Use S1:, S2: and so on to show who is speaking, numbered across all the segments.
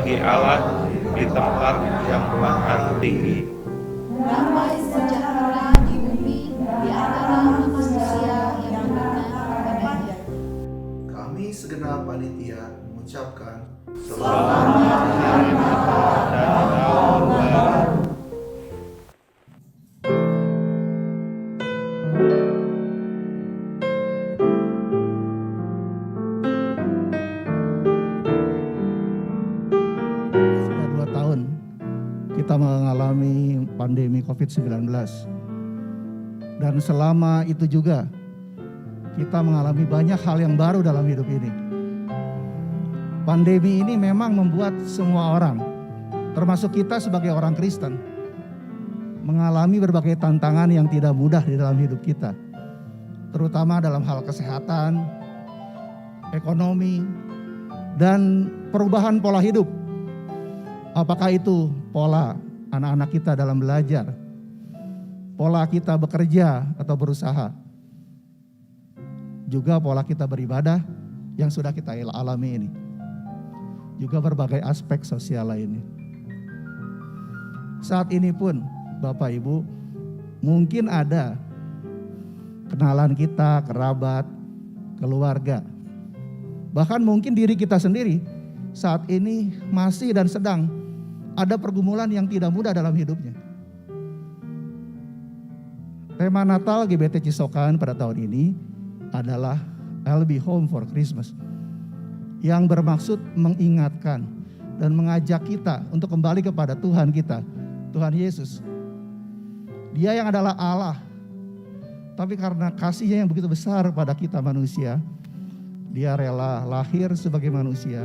S1: bagi Allah di tempat yang maha tinggi.
S2: Damai sejahtera di bumi di antara manusia yang benar kepadanya.
S3: Kami segenap panitia mengucapkan
S1: Selamat Hari Natal dan Tahun Baru.
S4: Sudah 2 tahun kita mengalami pandemi COVID-19. Dan selama itu juga kita mengalami banyak hal yang baru dalam hidup ini. Pandemi ini memang membuat semua orang, termasuk kita sebagai orang Kristen, mengalami berbagai tantangan yang tidak mudah di dalam hidup kita. Terutama dalam hal kesehatan, ekonomi, dan perubahan pola hidup. Apakah itu pola anak-anak kita dalam belajar, pola kita bekerja atau berusaha, juga pola kita beribadah yang sudah kita alami ini, juga berbagai aspek sosial lainnya. Saat ini pun Bapak Ibu, mungkin ada kenalan kita, kerabat, keluarga, bahkan mungkin diri kita sendiri saat ini masih dan sedang ada pergumulan yang tidak mudah dalam hidupnya. Tema Natal GBT Cisokan pada tahun ini adalah I'll be home for Christmas, yang bermaksud mengingatkan dan mengajak kita untuk kembali kepada Tuhan kita, Tuhan Yesus. Dia yang adalah Allah, tapi karena kasih-Nya yang begitu besar pada kita manusia, Dia rela lahir sebagai manusia,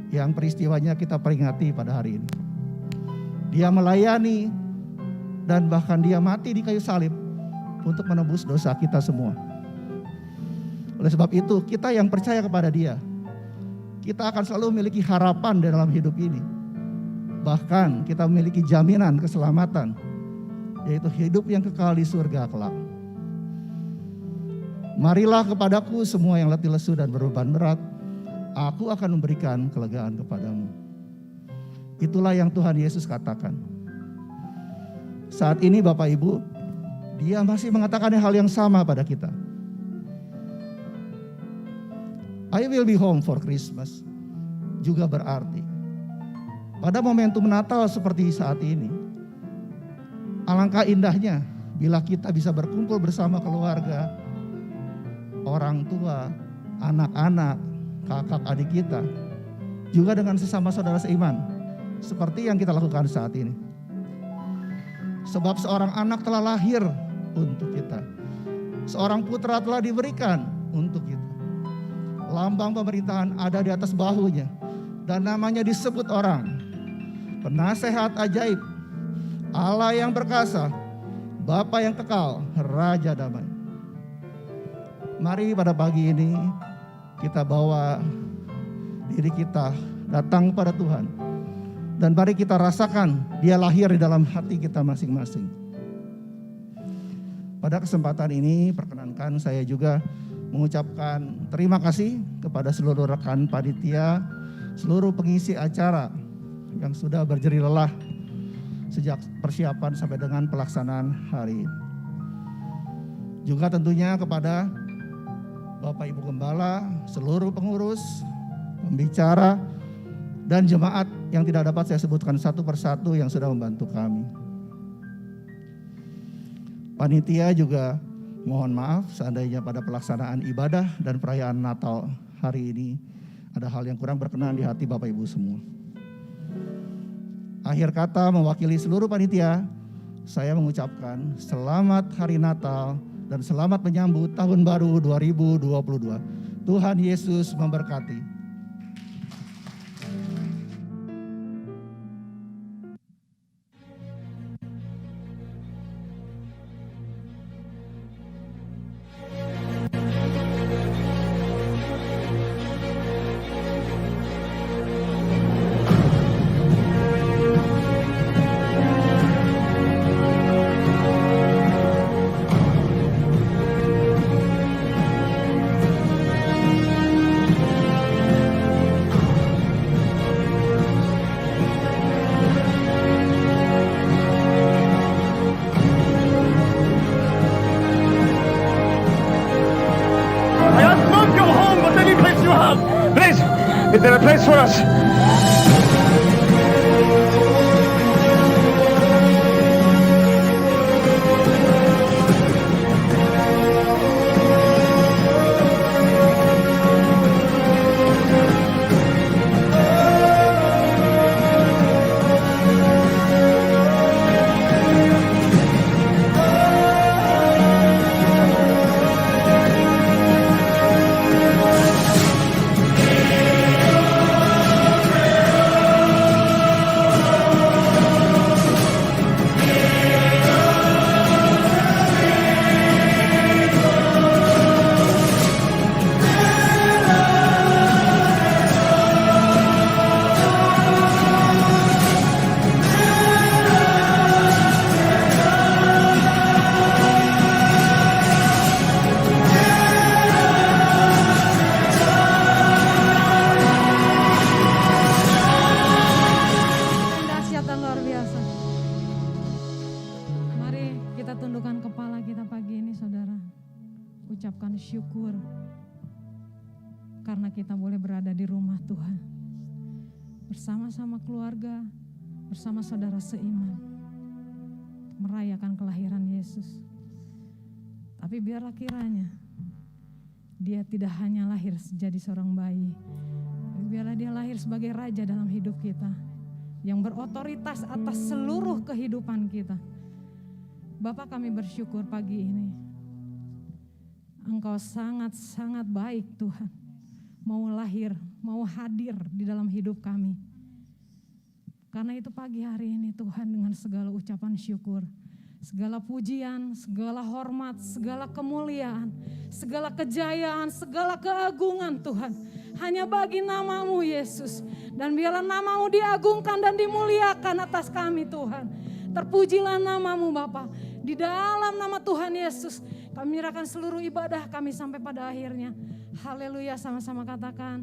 S4: yang peristiwanya kita peringati pada hari ini. Dia melayani dan bahkan Dia mati di kayu salib untuk menebus dosa kita semua. Oleh sebab itu, kita yang percaya kepada Dia, kita akan selalu memiliki harapan di dalam hidup ini. Bahkan kita memiliki jaminan keselamatan, yaitu hidup yang kekal di surga kelak. Marilah kepadaku semua yang letih lesu dan berbeban berat, aku akan memberikan kelegaan kepadamu. Itulah yang Tuhan Yesus katakan. Saat ini Bapak Ibu, Dia masih mengatakan hal yang sama pada kita. I will be home for Christmas juga berarti pada momentum Natal seperti saat ini, alangkah indahnya bila kita bisa berkumpul bersama keluarga, orang tua, anak-anak, kakak adik kita, juga dengan sesama saudara seiman, seperti yang kita lakukan saat ini. Sebab seorang anak telah lahir untuk kita, seorang putra telah diberikan untuk kita. Lambang pemerintahan ada di atas bahunya, dan namanya disebut orang Penasehat ajaib, Allah yang perkasa, Bapa yang kekal, Raja damai. Mari pada pagi ini kita bawa diri kita datang kepada Tuhan, dan mari kita rasakan Dia lahir di dalam hati kita masing-masing. Pada kesempatan ini perkenankan saya juga mengucapkan terima kasih kepada seluruh rekan panitia, seluruh pengisi acara yang sudah berjerih lelah sejak persiapan sampai dengan pelaksanaan hari ini. Juga tentunya kepada Bapak Ibu Gembala, seluruh pengurus, pembicara, dan jemaat yang tidak dapat saya sebutkan satu persatu yang sudah membantu kami. Panitia juga mohon maaf seandainya pada pelaksanaan ibadah dan perayaan Natal hari ini ada hal yang kurang berkenan di hati Bapak Ibu semua. Akhir kata mewakili seluruh panitia, saya mengucapkan selamat Hari Natal dan selamat menyambut Tahun Baru 2022. Tuhan Yesus memberkati.
S5: Is there a place for us?
S6: Dahsyat dan luar biasa. Mari kita tundukkan kepala kita pagi ini, saudara. Ucapkan syukur karena kita boleh berada di rumah Tuhan. Bersama-sama keluarga, bersama saudara seiman. Merayakan kelahiran Yesus. Tapi biarlah kiranya dia tidak hanya lahir jadi seorang bayi. Tapi biarlah dia lahir sebagai raja dalam hidup kita. Yang berotoritas atas seluruh kehidupan kita. Bapa, kami bersyukur pagi ini. Engkau sangat-sangat baik Tuhan. Mau lahir, mau hadir di dalam hidup kami. Karena itu pagi hari ini Tuhan dengan segala ucapan syukur. Segala pujian, segala hormat, segala kemuliaan, segala kejayaan, segala keagungan Tuhan. Hanya bagi nama-Mu Yesus. Dan biarlah nama-Mu diagungkan dan dimuliakan atas kami Tuhan. Terpujilah nama-Mu Bapa. Di dalam nama Tuhan Yesus kami menyerahkan seluruh ibadah kami sampai pada akhirnya. Haleluya, sama-sama katakan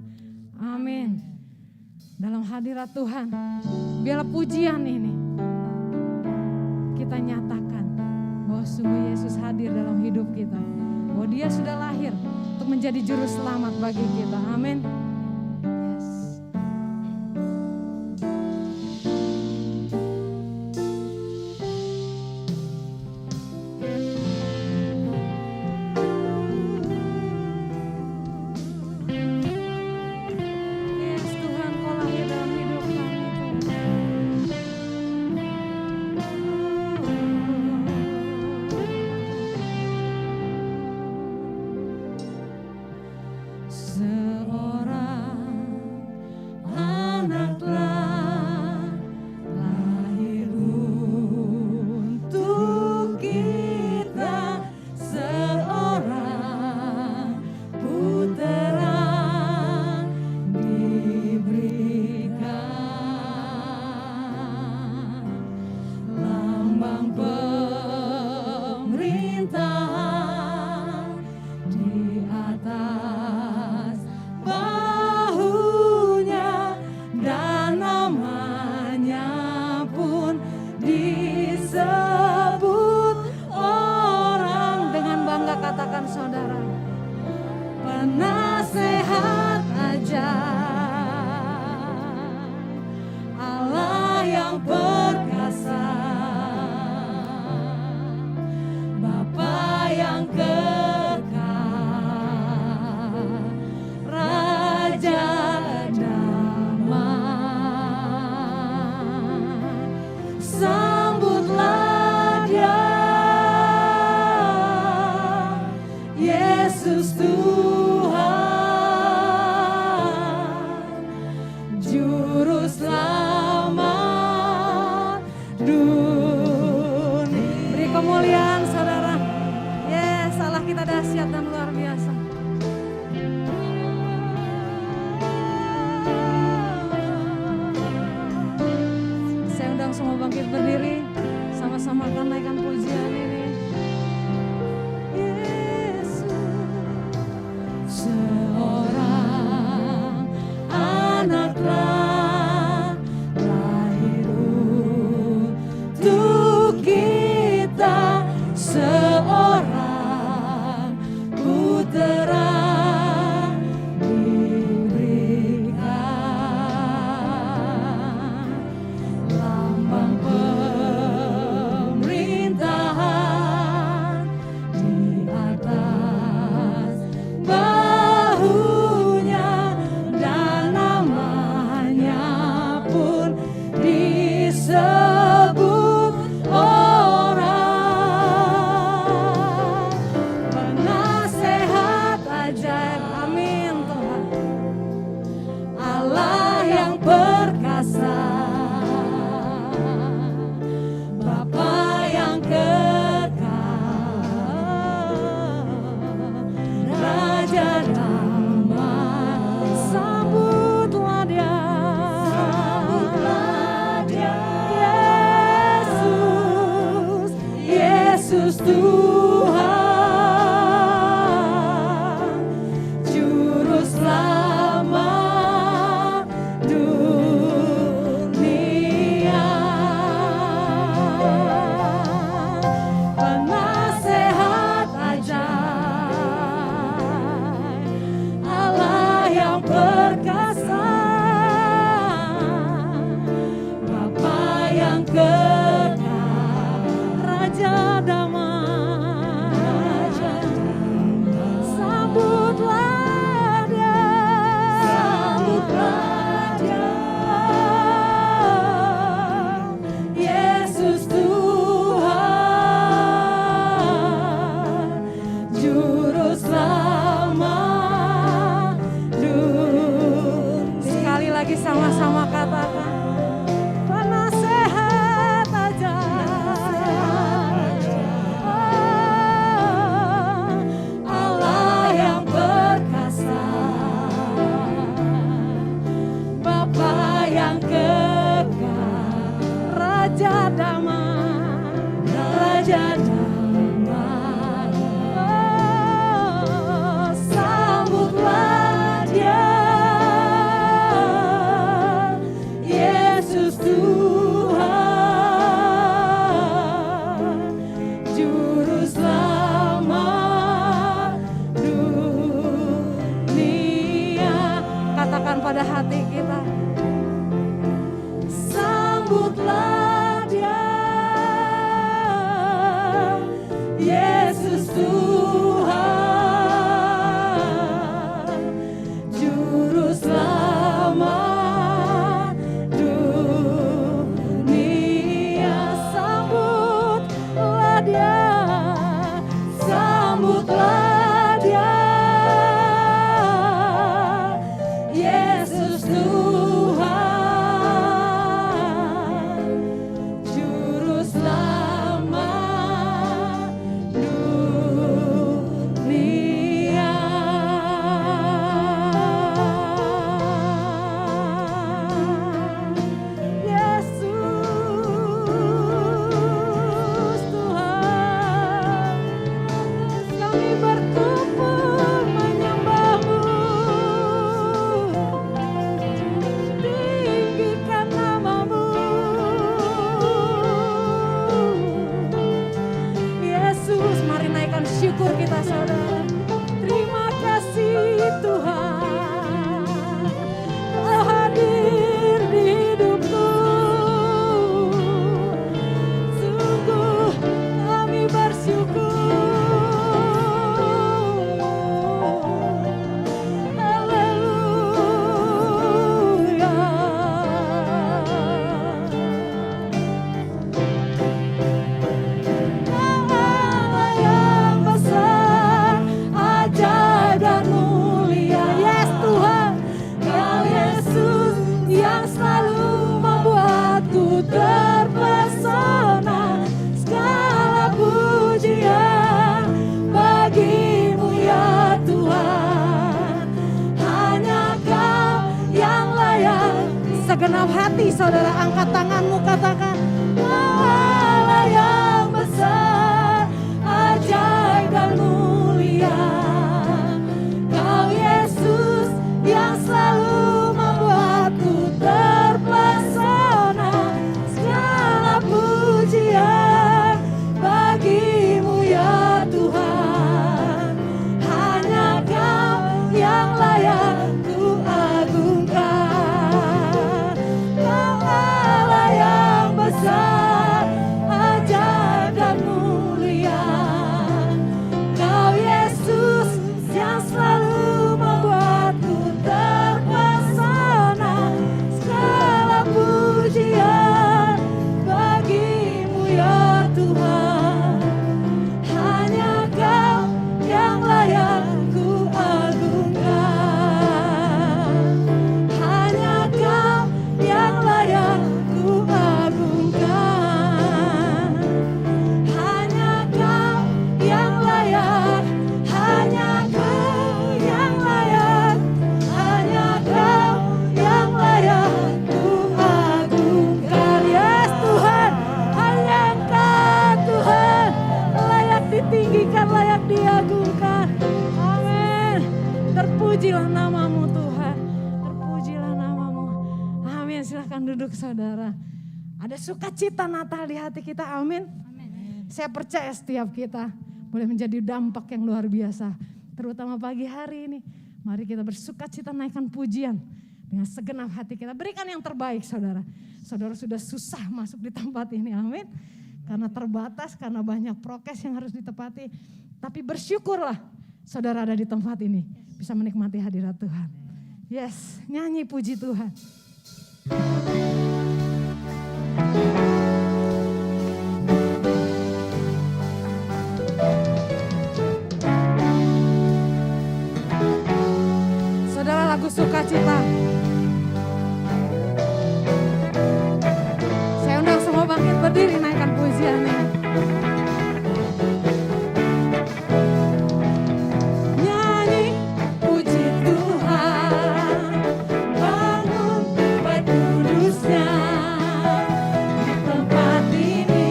S6: amin. Dalam hadirat Tuhan, biarlah pujian ini kita nyatakan bahwa sungguh Yesus hadir dalam hidup kita. Bahwa dia sudah lahir untuk menjadi juru selamat bagi kita. Amin. Yes. Yes, Tuhan, Kau lahir dalam hidup kami, Seorang anak telah lahir untuk kita, seorang putera diberikan, lambang pemerintahan di atas bahunya, dan namanya pun disebut orang. Dengan bangga katakan saudara, penasehat ajaib, Allah yang perkasa, Bapa yang kekal, Raja damai. Sambutlah Dia, Yesus Tuhan, Juru Selamat dunia. Beri kemuliaan saudara. Yes, Allah kita dahsyat dan luar biasa. Saya undang semua bangkit berdiri, sama-sama akan naikkan pujian ini. Yesus, seorang anak telah lahir untuk kita, seorang sebutlah Dia, Yesus Tuhan, Juru Selamat dunia. Yesus Tuhan, kami berkumpul menyembah-Mu, tinggikan nama-Mu. Yesus, mari naikkan syukur kita saudara. Terima kasih Tuhan, Kau hadir di hidupku. Sungguh kami bersyukur. Haleluya. Allah yang besar, ajaib dan mulia. Yes Tuhan, Kau Yesus yang selalu membuatku terpesona. Segala pujian bagi-Mu ya Tuhan. Hanya Kau yang layak. Segenap hati saudara, angkat tanganmu, katakan Allah yang besar, ajaib dan mulia. Kau Yesus yang selalu membuatku terpesona. Segala pujian bagi-Mu ya Tuhan. Hanya Kau yang layak ku agungkan. Kau Allah yang besar, ajaib dan mulia. Kau Yesus yang selalu membuatku terpesona. Segala pujian bagi-Mu ya Tuhan. Hanya Kau yang layak ku agungkan. Hanya Kau yang layak ku agungkan. Hanya Kau yang layak. Hanya Kau yang layak. Hanya Kau yang layak ku agungkan. Yes Tuhan, hanya Engkau Tuhan, layak ditinggikan, layak diagungkan. Amin. Terpujilah nama-Mu Tuhan, terpujilah nama-Mu. Amin. Silahkan duduk saudara. Ada sukacita Natal di hati kita, amin. Saya percaya setiap kita boleh menjadi dampak yang luar biasa. Terutama pagi hari ini, mari kita bersukacita naikkan pujian dengan segenap hati kita. Berikan yang terbaik saudara. Saudara sudah susah masuk di tempat ini, amin. Karena terbatas, karena banyak prokes yang harus ditepati. Tapi bersyukurlah saudara ada di tempat ini, bisa menikmati hadirat Tuhan. Yes, nyanyi puji Tuhan. Saudara, lagu sukacita. Saya undang semua bangkit berdiri, naikkan pujiannya. Nyanyi puji Tuhan, bangun bait kudusnya. Di tempat ini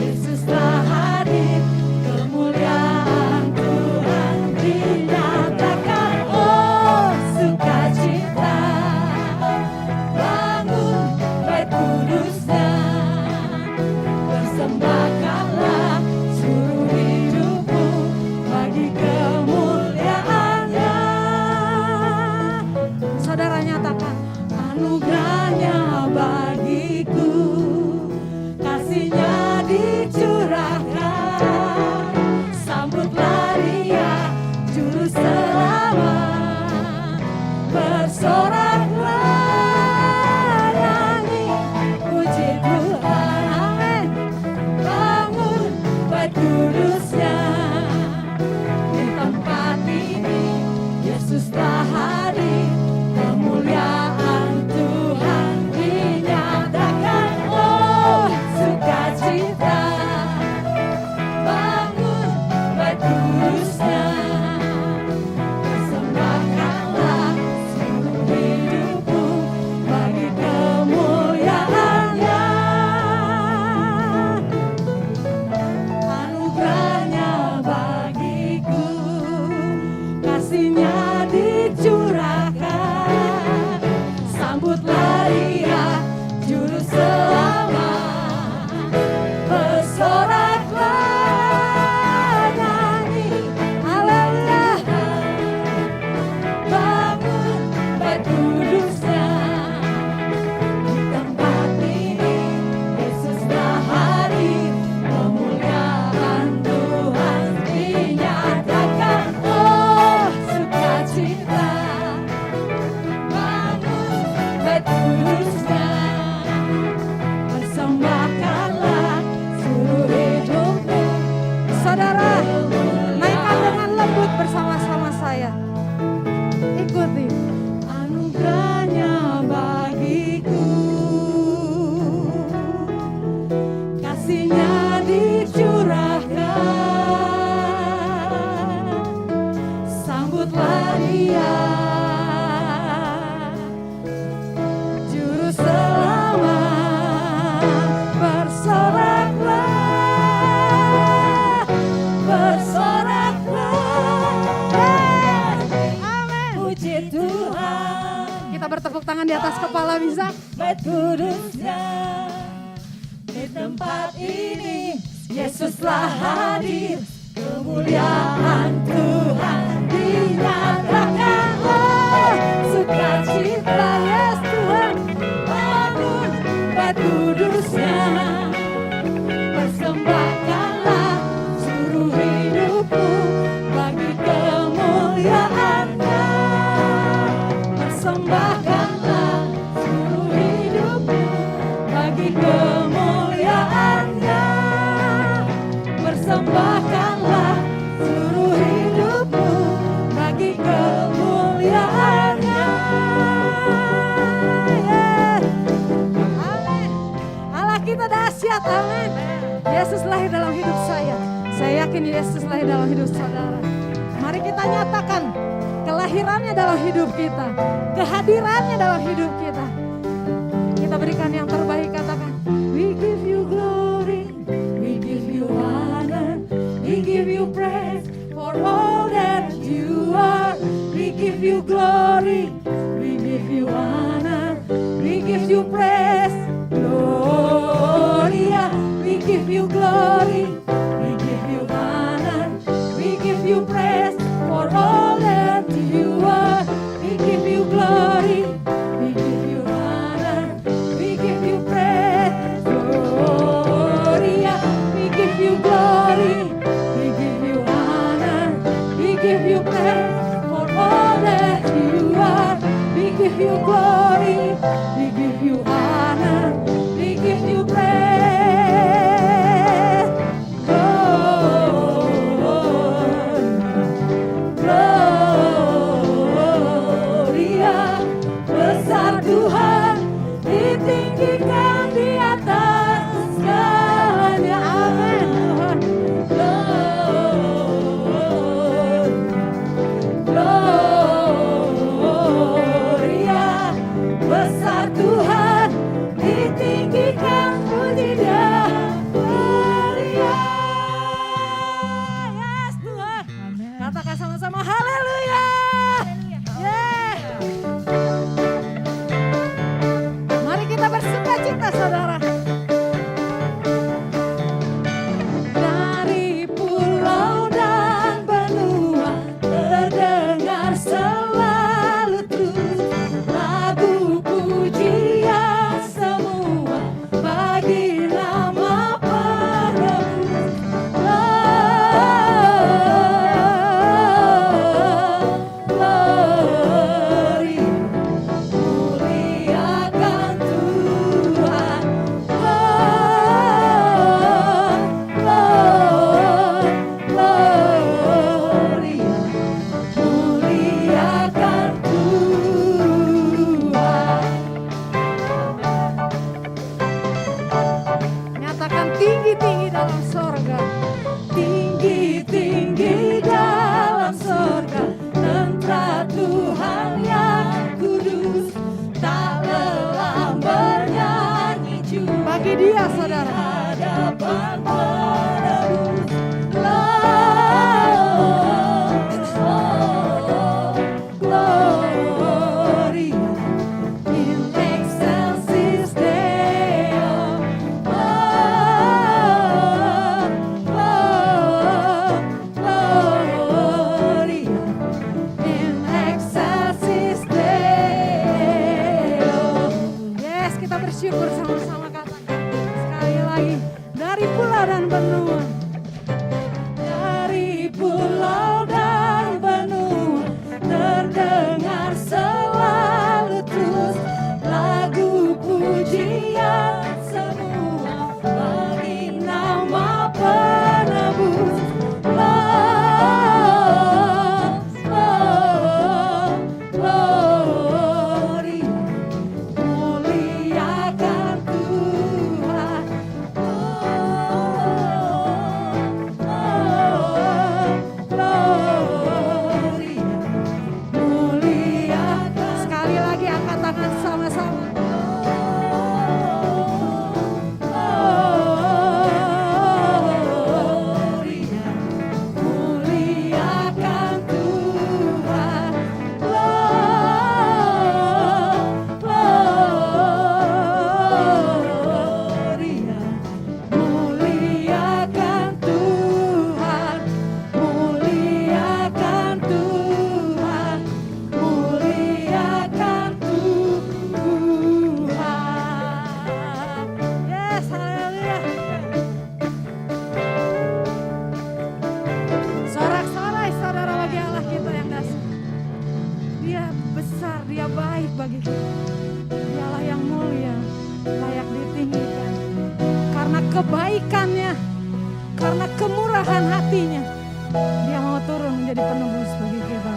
S6: Yesus telah hadir, kemuliaan Tuhan dinyatakan. Oh sukacita, Maksudlah Dia, Juru Selamat. Bersoraklah, bersoraklah. Amin. Puji Tuhan. Kita bertepuk tangan di atas kepala, bisa?
S5: Baik kudusnya di tempat ini, Yesuslah hadir, kemuliaan Tuhan dinyatakan. Oh, sukacita Yesus Tuhan bangun Baik kudusnya, persembahkanlah seluruh hidupmu bagi kemuliaan-Nya. Persembahkanlah seluruh hidupmu bagi kemuliaan-Nya. Persembahkanlah seluruh hidupmu bagi kemuliaan-Nya. Yeah. Amin. Allah kita dahsyat, amin. Yesus lahir dalam hidup saya. Saya yakin Yesus lahir dalam hidup saudara. Mari kita nyatakan kelahirannya dalam hidup kita, kehadirannya dalam hidup kita. Kita berikan yang terbaik, katakan, we give you glory, we give you honor, we give you praise for all that you are. We give you glory, we give you honor, we give you praise, Gloria. We give you glory, we give you honor, we give you praise for all that you are. We give you glory, we give you honor, we give you praise, Gloria. We give you glory, we give you honor, we give you praise for all that you are. We give you glory, we give you honor, we give you praise. Gloria, besar Tuhan, ditinggikan di atas segalanya. Amin Tuhan. Gloria, besar Tuhan, ditinggikan, puji Dia. Gloria, yes Tuhan. Katakan sama-sama haleluya. Yeah. Mari kita bersukacita saudara. Dari pulau dan benua terdengar selalu terus lagu pujian semua bagi nama penebus.
S6: bagi kita. Dialah yang mulia, layak ditinggikan. Karena kebaikannya, karena kemurahan hatinya, Dia mau turun menjadi penebus bagi kita.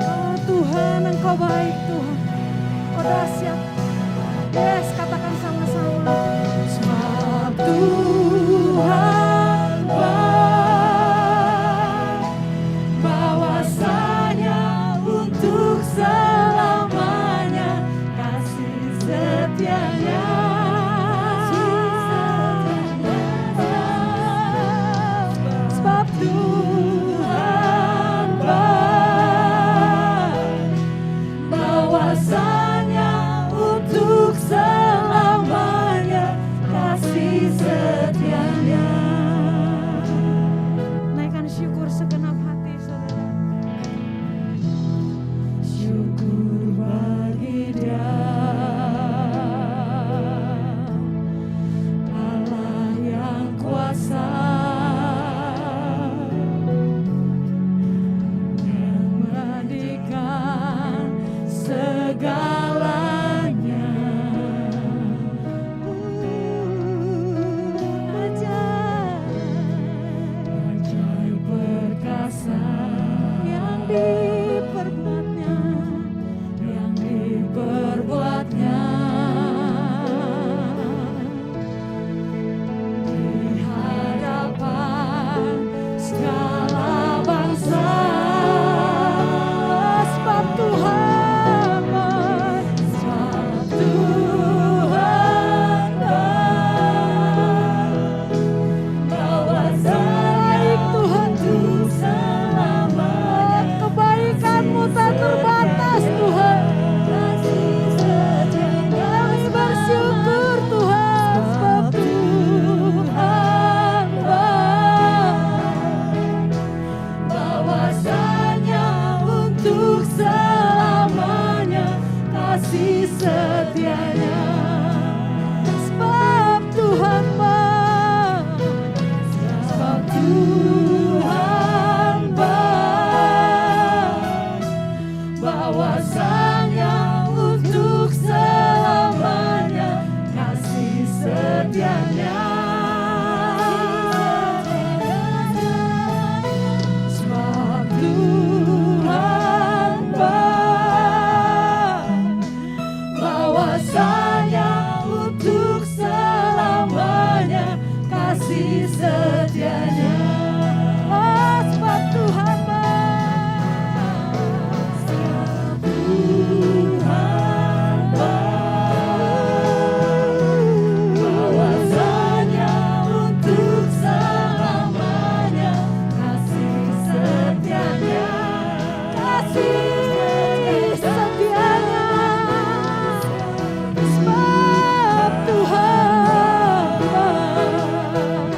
S6: Oh Tuhan, Engkau baik Tuhan. Oh dahsyat. Yes, katakan sama-sama. Sebab Tuhan baik, bahwasanya untuk selamanya kasih setianya. Sebab Tuhan baik, bahwasanya untuk selamanya kasih setianya. Naikkan syukur segenap hati saudara. Syukur bagi Dia, Allah yang kuasa, yang menjadikan segalanya. Ajaib perkasa yang diperbuatnya, yang diperbuatnya. Di hadapan segala bangsa, sebab Tuhan baik, sebab Tuhan baik, bahwasanya Tuhan untuk selamanya. Kebaikan-Mu tak terbatas Tuhan. Kami bersyukur Tuhan, sebab Tuhan baik, bahwasanya untuk selamanya kasih setianya. Sebab Tuhan baik, sebab Tuhan baik, bahwasanya untuk selamanya kasih setianya. Sebab Tuhan baik, bahwasanya untuk selamanya kasih setianya. Oh, sebab Tuhan baik, sebab Tuhan baik, bahwasanya untuk selamanya kasih setianya, kasih setianya. Sebab Tuhan baik,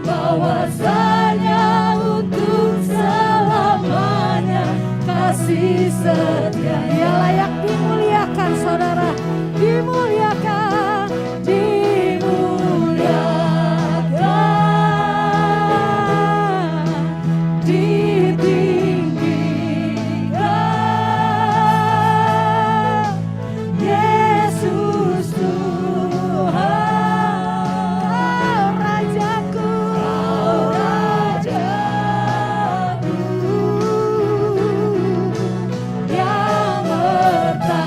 S6: bahwasanya untuk selamanya kasih setia. Dia layak dimuliakan saudara, dimuliakan, dimuliakan, ditinggikan. Yesus Tuhan, Rajaku, Rajaku, yang bertahta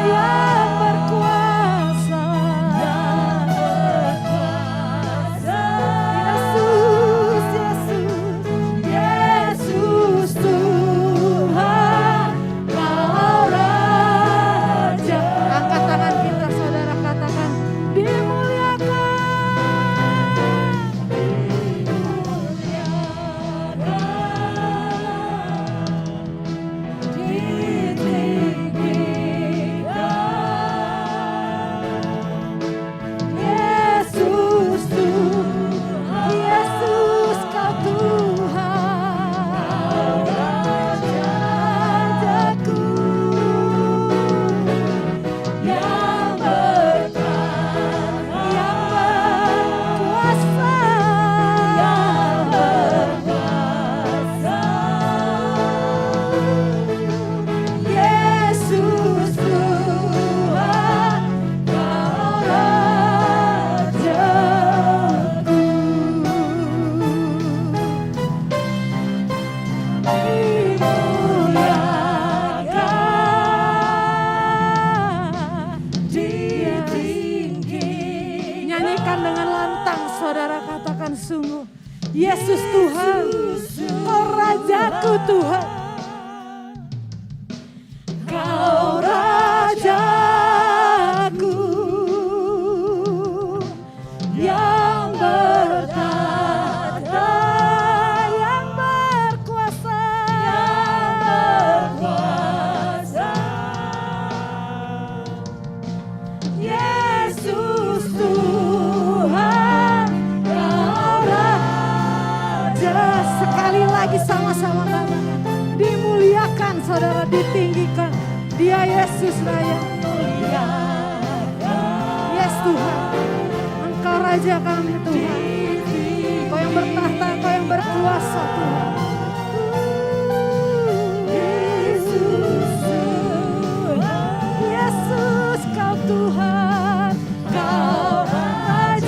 S6: yang
S5: Tuhan. Kau Rajaku yang bertahta, yang berkuasa, Yesus Tuhan, Kau Raja. Sekali lagi sama-sama katakan, dimuliakan saudara, ditinggikan. Dia Yesus Raya. Yes Tuhan, Engkau Raja kami Tuhan. Kau yang bertahta, Kau yang berkuasa Tuhan. Yesus Tuhan, Yesus Kau Tuhan, Kau Rajaku.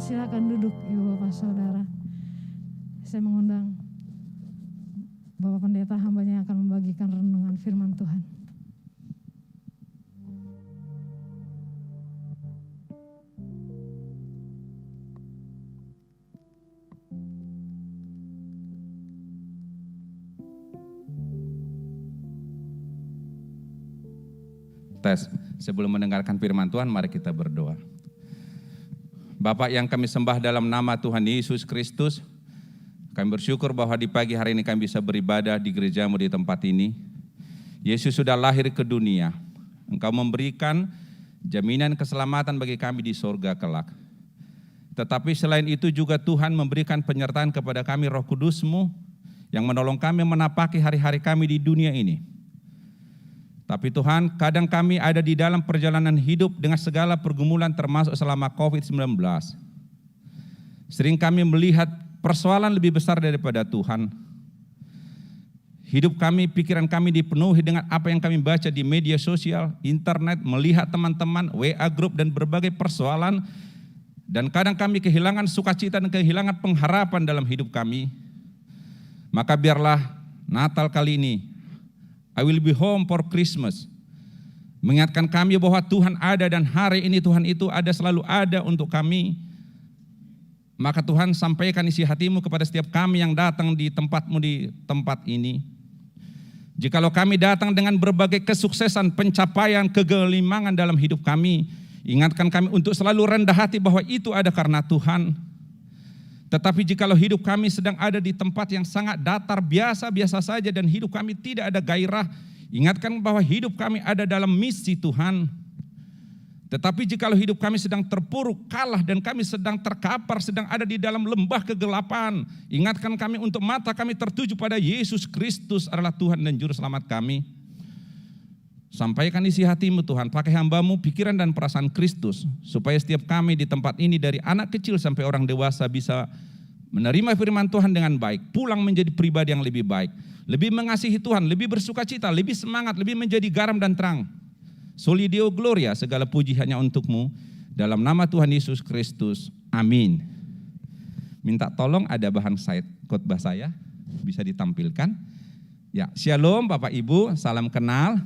S5: Silakan duduk Ibu Bapak Saudara. Saya mengundang Bapak Pendeta, hambanya yang akan membagikan renungan firman Tuhan.
S7: Tes, sebelum mendengarkan firman Tuhan, mari kita berdoa. Bapak yang kami sembah dalam nama Tuhan Yesus Kristus, kami bersyukur bahwa di pagi hari ini kami bisa beribadah di gerejamu di tempat ini. Yesus sudah lahir ke dunia. Engkau memberikan jaminan keselamatan bagi kami di sorga kelak. Tetapi selain itu juga Tuhan memberikan penyertaan kepada kami Roh Kudus-Mu yang menolong kami menapaki hari-hari kami di dunia ini. Tapi Tuhan, kadang kami ada di dalam perjalanan hidup dengan segala pergumulan termasuk selama COVID-19. Sering kami melihat persoalan lebih besar daripada Tuhan. Hidup kami, pikiran kami dipenuhi dengan apa yang kami baca di media sosial, internet, melihat teman-teman, WA group dan berbagai persoalan. Dan kadang kami kehilangan sukacita dan kehilangan pengharapan dalam hidup kami. Maka biarlah Natal kali ini, I will be home for Christmas, mengingatkan kami bahwa Tuhan ada dan hari ini Tuhan itu ada, selalu ada untuk kami. Maka Tuhan, sampaikan isi hati-Mu kepada setiap kami yang datang di tempat-Mu di tempat ini. Jikalau kami datang dengan berbagai kesuksesan, pencapaian, kegelimangan dalam hidup kami, ingatkan kami untuk selalu rendah hati bahwa itu ada karena Tuhan. Tetapi jikalau hidup kami sedang ada di tempat yang sangat datar, biasa-biasa saja dan hidup kami tidak ada gairah, ingatkan bahwa hidup kami ada dalam misi Tuhan. Tetapi jikalau hidup kami sedang terpuruk, kalah dan kami sedang terkapar, sedang ada di dalam lembah kegelapan, ingatkan kami untuk mata kami tertuju pada Yesus Kristus adalah Tuhan dan Juru Selamat kami. Sampaikan isi hati-Mu Tuhan, pakai hamba-Mu pikiran dan perasaan Kristus, supaya setiap kami di tempat ini dari anak kecil sampai orang dewasa bisa menerima firman Tuhan dengan baik, pulang menjadi pribadi yang lebih baik, lebih mengasihi Tuhan, lebih bersukacita, lebih semangat, lebih menjadi garam dan terang. Soli Deo Gloria, segala puji hanya untuk-Mu, dalam nama Tuhan Yesus Kristus, amin. Minta tolong ada bahan slide khotbah saya, bisa ditampilkan. Ya, shalom Bapak Ibu, salam kenal.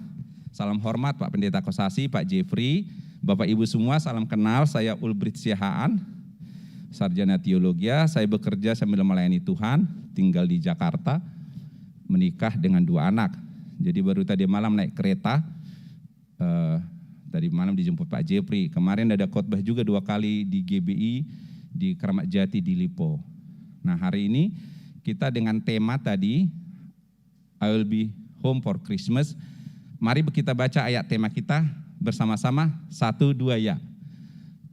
S7: Salam hormat Pak Pendeta Kosasi, Pak Jeffrey, Bapak Ibu semua, salam kenal. Saya Ulbrich Siahaan, sarjana teologi. Saya bekerja sambil melayani Tuhan, tinggal di Jakarta, menikah dengan 2 anak. Jadi baru tadi malam naik kereta, tadi malam dijemput Pak Jeffrey. Kemarin ada khotbah juga 2 kali di GBI, di Keramat Jati di Lipo. Nah, hari ini kita dengan tema tadi, I will be home for Christmas. Mari kita baca ayat tema kita bersama-sama, 1, 2 ya.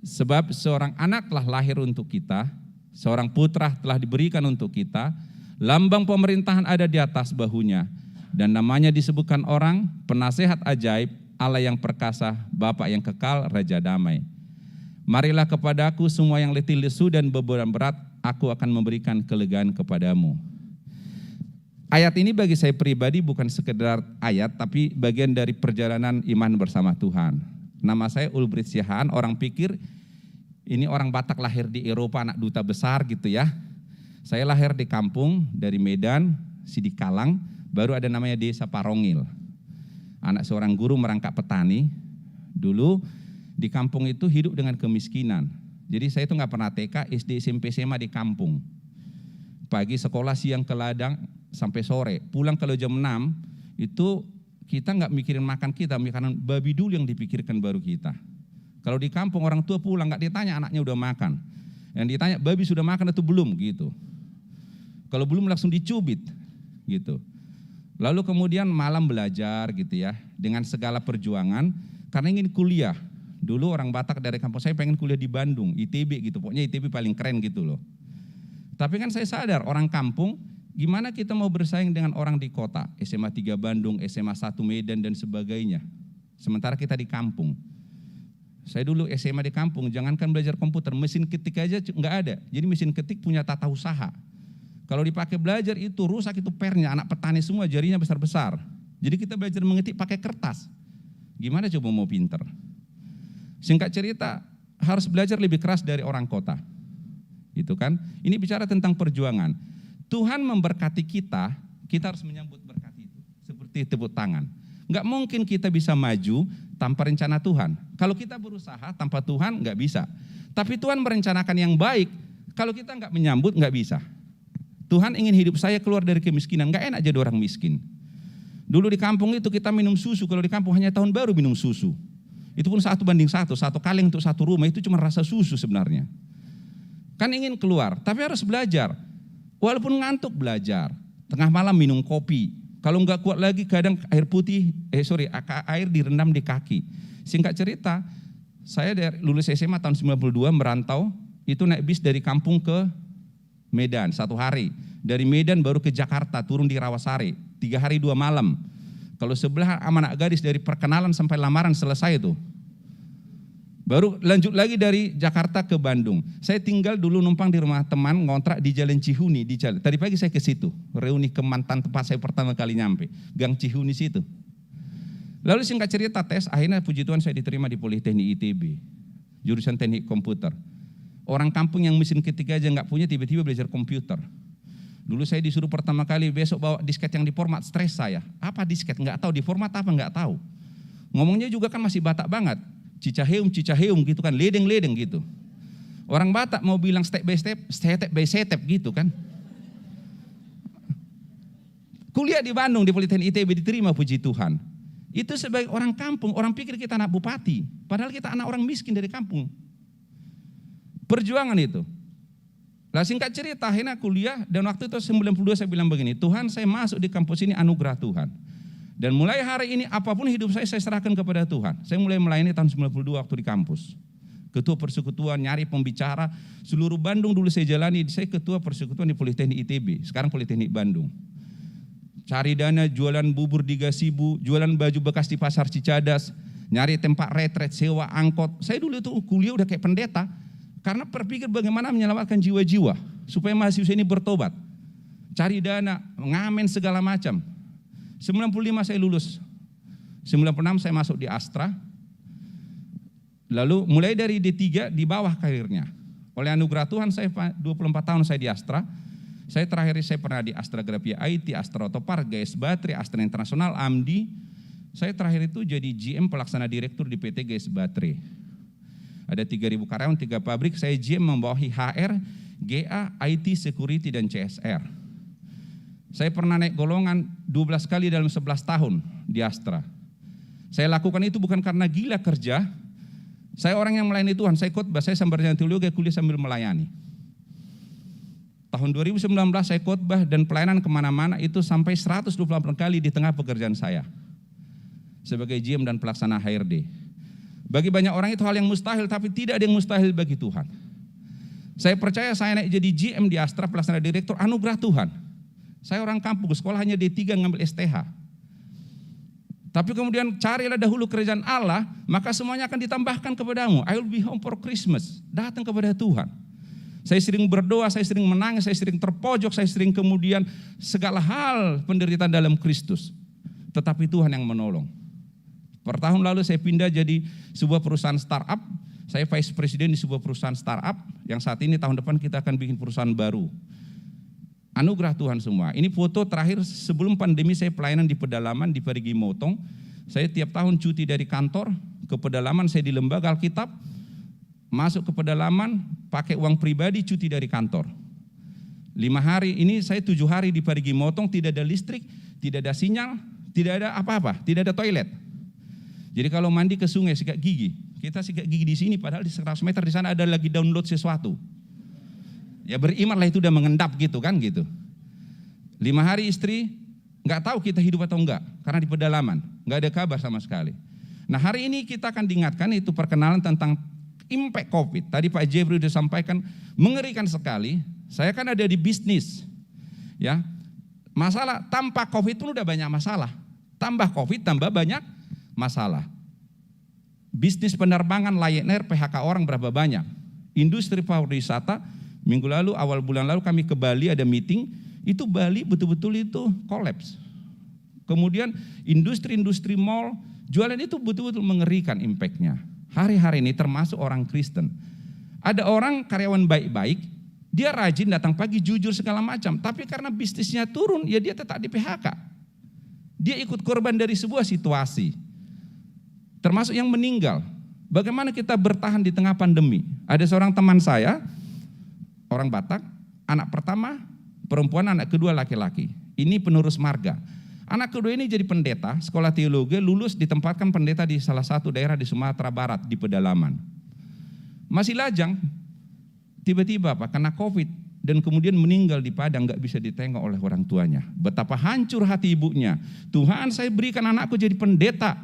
S7: Sebab seorang anak telah lahir untuk kita, seorang putra telah diberikan untuk kita, lambang pemerintahan ada di atas bahunya, dan namanya disebutkan orang, penasehat ajaib, Allah yang perkasa, Bapa yang kekal, Raja damai. Marilah kepadaku semua yang letih lesu dan beban berat, aku akan memberikan kelegaan kepadamu. Ayat ini bagi saya pribadi bukan sekedar ayat, tapi bagian dari perjalanan iman bersama Tuhan. Nama saya Ulbrich Siahaan, orang pikir ini orang Batak lahir di Eropa, anak duta besar gitu ya. Saya lahir di kampung dari Medan, Sidikalang, baru ada namanya Desa Parongil. Anak seorang guru merangkap petani. Dulu di kampung itu hidup dengan kemiskinan. Jadi saya itu nggak pernah TK, SD, SMP, SMA di kampung. Pagi sekolah, siang ke ladang sampai sore. Pulang kalau jam 6 itu kita nggak mikirin makan kita, makanan babi dulu yang dipikirkan baru kita. Kalau di kampung orang tua pulang nggak ditanya anaknya udah makan. Yang ditanya babi sudah makan atau belum gitu. Kalau belum langsung dicubit gitu. Lalu kemudian malam belajar gitu ya, dengan segala perjuangan karena ingin kuliah. Dulu orang Batak dari kampung saya pengen kuliah di Bandung, ITB gitu. Pokoknya ITB paling keren gitu loh. Tapi kan saya sadar orang kampung, gimana kita mau bersaing dengan orang di kota, SMA 3 Bandung, SMA 1 Medan dan sebagainya. Sementara kita di kampung. Saya dulu SMA di kampung, jangankan belajar komputer, mesin ketik aja nggak ada. Jadi mesin ketik punya tata usaha. Kalau dipakai belajar itu rusak itu pernya, anak petani semua jarinya besar-besar. Jadi kita belajar mengetik pakai kertas. Gimana coba mau pinter? Singkat cerita, harus belajar lebih keras dari orang kota. Itu kan? Ini bicara tentang perjuangan. Tuhan memberkati kita, kita harus menyambut berkat itu. Seperti tepuk tangan. Enggak mungkin kita bisa maju tanpa rencana Tuhan. Kalau kita berusaha tanpa Tuhan enggak bisa. Tapi Tuhan merencanakan yang baik, kalau kita enggak menyambut enggak bisa. Tuhan ingin hidup saya keluar dari kemiskinan, enggak enak jadi orang miskin. Dulu di kampung itu kita minum susu, kalau di kampung hanya tahun baru minum susu. Itu pun 1:1, 1 kaleng untuk 1 rumah, itu cuma rasa susu sebenarnya. Kan ingin keluar, tapi harus belajar. Walaupun ngantuk belajar, tengah malam minum kopi. Kalau nggak kuat lagi kadang air air direndam di kaki. Singkat cerita, saya dari lulus SMA tahun 92 merantau, itu naik bis dari kampung ke Medan 1 hari. Dari Medan baru ke Jakarta, turun di Rawasari, 3 hari 2 malam. Kalau sebelah anak gadis dari perkenalan sampai lamaran selesai itu. Baru lanjut lagi dari Jakarta ke Bandung. Saya tinggal dulu numpang di rumah teman, ngontrak di Jalan Cihuni. Tadi pagi saya ke situ, reuni ke mantan tempat saya pertama kali nyampe, Gang Cihuni situ. Lalu singkat cerita tes, akhirnya puji Tuhan saya diterima di Politeknik ITB, jurusan teknik komputer. Orang kampung yang mesin ketik aja nggak punya, tiba-tiba belajar komputer. Dulu saya disuruh pertama kali besok bawa disket yang diformat, stres saya. Apa disket? Nggak tahu, diformat apa nggak tahu. Ngomongnya juga kan masih Batak banget. Cicaheum gitu kan, ledeng gitu. Orang Batak mau bilang step by step gitu kan. Kuliah di Bandung di Politeknik ITB diterima puji Tuhan. Itu sebagai orang kampung, orang pikir kita anak bupati, padahal kita anak orang miskin dari kampung. Perjuangan itu. Lah singkat cerita akhirnya kuliah dan waktu itu 92 saya bilang begini, Tuhan saya masuk di kampus ini anugerah Tuhan. Dan mulai hari ini apapun hidup saya serahkan kepada Tuhan. Saya mulai melayani tahun 92 waktu di kampus. Ketua persekutuan, nyari pembicara, seluruh Bandung dulu saya jalani, saya ketua persekutuan di Politeknik ITB, sekarang Politeknik Bandung. Cari dana, jualan bubur di Gasibu, jualan baju bekas di Pasar Cicadas, nyari tempat retret, sewa angkot. Saya dulu itu kuliah udah kayak pendeta, karena berpikir bagaimana menyelamatkan jiwa-jiwa, supaya mahasiswa ini bertobat. Cari dana, ngamen segala macam. 95 saya lulus, 96 saya masuk di Astra, lalu mulai dari D3 di bawah karirnya. Oleh anugerah Tuhan saya 24 tahun saya di Astra, saya terakhir saya pernah di Astra Grafia IT, Astra Otopar, GS Baterai, Astra Internasional, AMDI. Saya terakhir itu jadi GM pelaksana direktur di PT GS Baterai. Ada 3.000 karyawan, 3 pabrik, saya GM membawahi HR, GA, IT, Security, dan CSR. Saya pernah naik golongan 12 kali dalam 11 tahun di Astra. Saya lakukan itu bukan karena gila kerja. Saya orang yang melayani Tuhan, saya khotbah, saya sambil berjalan teologi, kuliah sambil melayani. Tahun 2019 saya khotbah dan pelayanan kemana-mana itu sampai 128 kali di tengah pekerjaan saya sebagai GM dan pelaksana HRD. Bagi banyak orang itu hal yang mustahil, tapi tidak ada yang mustahil bagi Tuhan. Saya percaya saya naik jadi GM di Astra, pelaksana direktur, anugerah Tuhan. Saya orang kampung, sekolah hanya D3 ngambil STH. Tapi kemudian carilah dahulu kerajaan Allah, maka semuanya akan ditambahkan kepadamu. I will be home for Christmas. Datang kepada Tuhan. Saya sering berdoa, saya sering menangis, saya sering terpojok, saya sering kemudian segala hal penderitaan dalam Kristus. Tetapi Tuhan yang menolong. Per tahun lalu saya pindah jadi sebuah perusahaan startup. Saya vice president di sebuah perusahaan startup yang saat ini tahun depan kita akan bikin perusahaan baru. Anugerah Tuhan semua. Ini foto terakhir sebelum pandemi saya pelayanan di pedalaman di Parigi Motong. Saya tiap tahun cuti dari kantor ke pedalaman, saya di lembaga Alkitab. Masuk ke pedalaman, pakai uang pribadi, cuti dari kantor. 5 hari, ini saya 7 hari di Parigi Motong, tidak ada listrik, tidak ada sinyal, tidak ada apa-apa, tidak ada toilet. Jadi kalau mandi ke sungai, sikat gigi. Kita sikat gigi di sini, padahal di 100 meter di sana ada lagi download sesuatu. Ya berimanlah itu udah mengendap gitu kan gitu. 5 hari istri, nggak tahu kita hidup atau enggak, karena di pedalaman, nggak ada kabar sama sekali. Nah hari ini kita akan diingatkan itu perkenalan tentang impact COVID. Tadi Pak Jeffrey sudah sampaikan, mengerikan sekali. Saya kan ada di bisnis, ya. Masalah tanpa COVID pun udah banyak masalah. Tambah COVID, tambah banyak masalah. Bisnis penerbangan, Lion Air, PHK orang berapa banyak. Industri pariwisata, minggu lalu, awal bulan lalu kami ke Bali ada meeting, itu Bali betul-betul itu kolaps. Kemudian industri-industri mall, jualan itu betul-betul mengerikan impactnya. Hari-hari ini termasuk orang Kristen. Ada orang karyawan baik-baik, dia rajin datang pagi, jujur segala macam. Tapi karena bisnisnya turun, ya dia tetap di PHK. Dia ikut korban dari sebuah situasi. Termasuk yang meninggal. Bagaimana kita bertahan di tengah pandemi? Ada seorang teman saya, orang Batak, anak pertama perempuan, anak kedua laki-laki. Ini penerus marga. Anak kedua ini jadi pendeta, sekolah teologi, lulus ditempatkan pendeta di salah satu daerah di Sumatera Barat, di pedalaman. Masih lajang, tiba-tiba kena COVID dan kemudian meninggal di Padang, gak bisa ditengok oleh orang tuanya. Betapa hancur hati ibunya. Tuhan, saya berikan anakku jadi pendeta.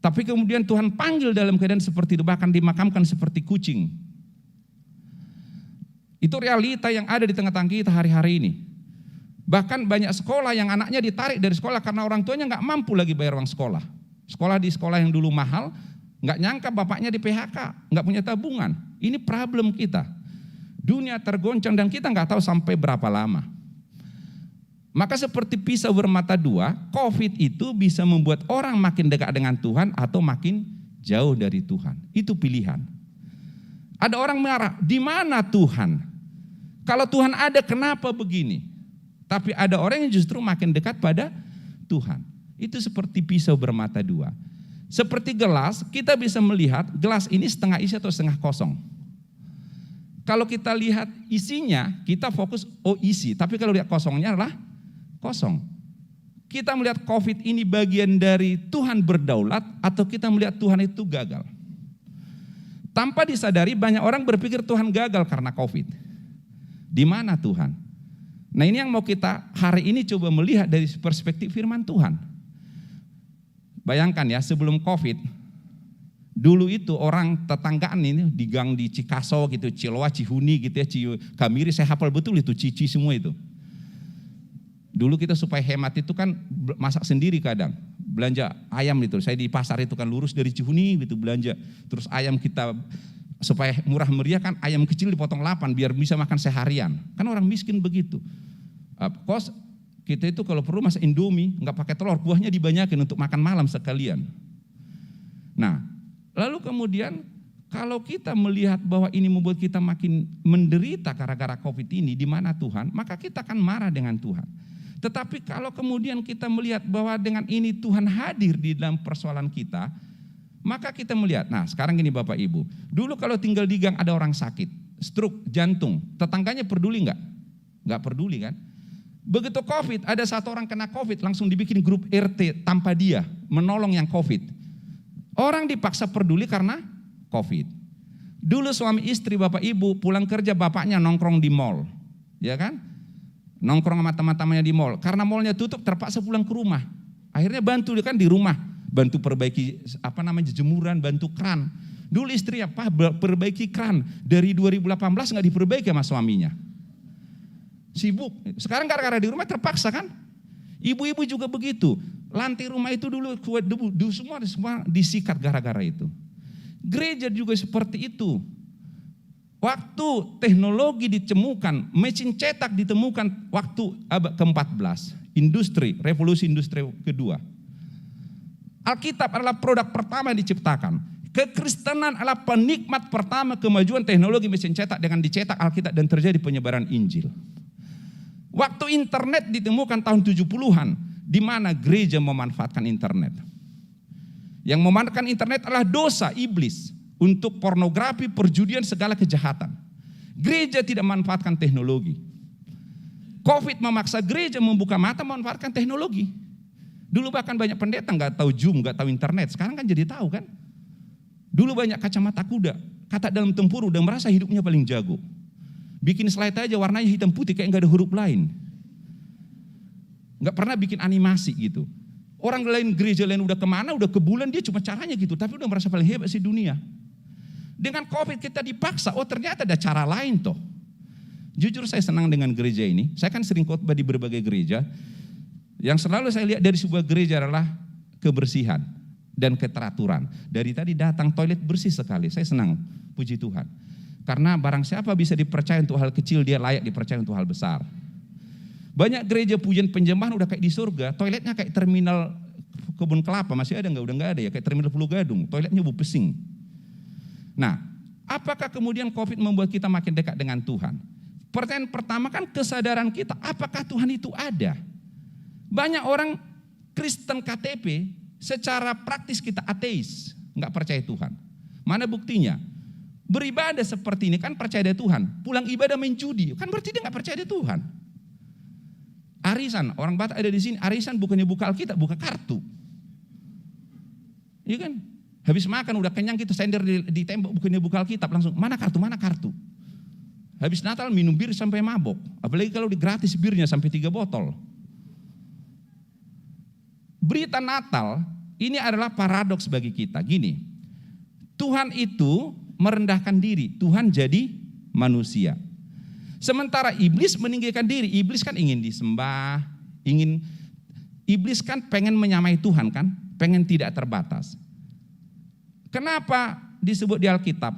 S7: Tapi kemudian Tuhan panggil dalam keadaan seperti itu, bahkan dimakamkan seperti kucing. Itu realita yang ada di tengah-tengah kita hari-hari ini. Bahkan banyak sekolah yang anaknya ditarik dari sekolah karena orang tuanya nggak mampu lagi bayar uang sekolah. Sekolah di sekolah yang dulu mahal, nggak nyangka bapaknya di PHK, nggak punya tabungan. Ini problem kita. Dunia tergoncang dan kita nggak tahu sampai berapa lama. Maka seperti pisau bermata dua, COVID itu bisa membuat orang makin dekat dengan Tuhan atau makin jauh dari Tuhan. Itu pilihan. Ada orang marah, di mana Tuhan? Kalau Tuhan ada, kenapa begini? Tapi ada orang yang justru makin dekat pada Tuhan. Itu seperti pisau bermata dua. Seperti gelas, kita bisa melihat gelas ini setengah isi atau setengah kosong. Kalau kita lihat isinya, kita fokus, oh isi. Tapi kalau lihat kosongnya adalah kosong. Kita melihat COVID ini bagian dari Tuhan berdaulat atau kita melihat Tuhan itu gagal. Tanpa disadari banyak orang berpikir Tuhan gagal karena COVID. Di mana Tuhan? Nah ini yang mau kita hari ini coba melihat dari perspektif firman Tuhan. Bayangkan ya sebelum COVID, dulu itu orang tetanggaan ini di gang di Cikaso gitu, Ciloa, Cihuni gitu ya, Kamiri, saya hafal betul itu, Cici semua itu. Dulu kita supaya hemat itu kan masak sendiri kadang, belanja ayam itu, saya di pasar itu kan lurus dari Cihuni gitu belanja, terus ayam kita supaya murah meriah kan ayam kecil dipotong 8 biar bisa makan seharian. Kan orang miskin begitu. Kos kita itu kalau perlu masak Indomie, nggak pakai telur, kuahnya dibanyakin untuk makan malam sekalian. Nah, lalu kemudian kalau kita melihat bahwa ini membuat kita makin menderita gara-gara COVID ini, di mana Tuhan, maka kita akan marah dengan Tuhan. Tetapi kalau kemudian kita melihat bahwa dengan ini Tuhan hadir di dalam persoalan kita, maka kita melihat, nah sekarang gini Bapak Ibu, dulu kalau tinggal di gang ada orang sakit, stroke, jantung, tetangganya peduli nggak? Nggak peduli kan? Begitu COVID, ada satu orang kena COVID, langsung dibikin grup RT tanpa dia, menolong yang COVID. Orang dipaksa peduli karena COVID. Dulu suami istri Bapak Ibu pulang kerja bapaknya nongkrong di mall. ya kan? Nongkrong sama teman-temannya di mall. Karena mallnya tutup, terpaksa pulang ke rumah. Akhirnya bantu dia kan di rumah, bantu perbaiki jemuran, bantu keran. Dulu istri perbaiki keran dari 2018 nggak diperbaiki sama suaminya. Sibuk. Sekarang gara-gara di rumah terpaksa kan? Ibu-ibu juga begitu. Lantai rumah itu dulu debu, semua disikat gara-gara itu. Gereja juga seperti itu. Waktu teknologi ditemukan, mesin cetak ditemukan waktu abad ke-14, revolusi industri kedua. Alkitab adalah produk pertama yang diciptakan. Kekristenan adalah penikmat pertama kemajuan teknologi mesin cetak dengan dicetak Alkitab dan terjadi penyebaran Injil. Waktu internet ditemukan tahun 70-an, di mana gereja memanfaatkan internet. Yang memanfaatkan internet adalah dosa iblis untuk pornografi, perjudian, segala kejahatan. Gereja tidak memanfaatkan teknologi. Covid memaksa gereja membuka mata memanfaatkan teknologi. Dulu bahkan banyak pendeta nggak tahu Zoom, nggak tahu internet. Sekarang kan jadi tahu kan. Dulu banyak kacamata kuda, kata dalam tempur udah merasa hidupnya paling jago. Bikin slide aja warnanya hitam putih kayak nggak ada huruf lain. Nggak pernah bikin animasi gitu. Orang lain, gereja lain udah kemana, udah ke bulan, dia cuma caranya gitu. Tapi udah merasa paling hebat sih dunia. Dengan Covid kita dipaksa, ternyata ada cara lain toh. Jujur saya senang dengan gereja ini. Saya kan sering khotbah di berbagai gereja. Yang selalu saya lihat dari sebuah gereja adalah kebersihan dan keteraturan. Dari tadi datang toilet bersih sekali, saya senang, puji Tuhan. Karena barang siapa bisa dipercaya untuk hal kecil, dia layak dipercaya untuk hal besar. Banyak gereja pujian penjemahan udah kayak di surga, toiletnya kayak terminal Kebun Kelapa, masih ada nggak? Udah nggak ada ya, kayak terminal Pulau Gadung, toiletnya bau pesing. Nah, apakah kemudian Covid membuat kita makin dekat dengan Tuhan? Pertanyaan pertama kan kesadaran kita, apakah Tuhan itu ada? Banyak orang Kristen KTP secara praktis kita ateis, nggak percaya Tuhan. Mana buktinya? Beribadah seperti ini kan percaya ada Tuhan, pulang ibadah main judi, kan berarti dia nggak percaya ada Tuhan. Arisan, orang Batak ada di sini, arisan bukannya buka Alkitab, buka kartu. Iya kan? Habis makan udah kenyang gitu, sender di tembok bukannya buka Alkitab, langsung mana kartu. Habis Natal minum bir sampai mabok, apalagi kalau gratis birnya sampai 3 botol. Berita Natal ini adalah paradoks bagi kita. Gini, Tuhan itu merendahkan diri, Tuhan jadi manusia. Sementara iblis meninggikan diri, iblis kan ingin disembah, iblis kan pengen menyamai Tuhan kan, pengen tidak terbatas. Kenapa disebut di Alkitab,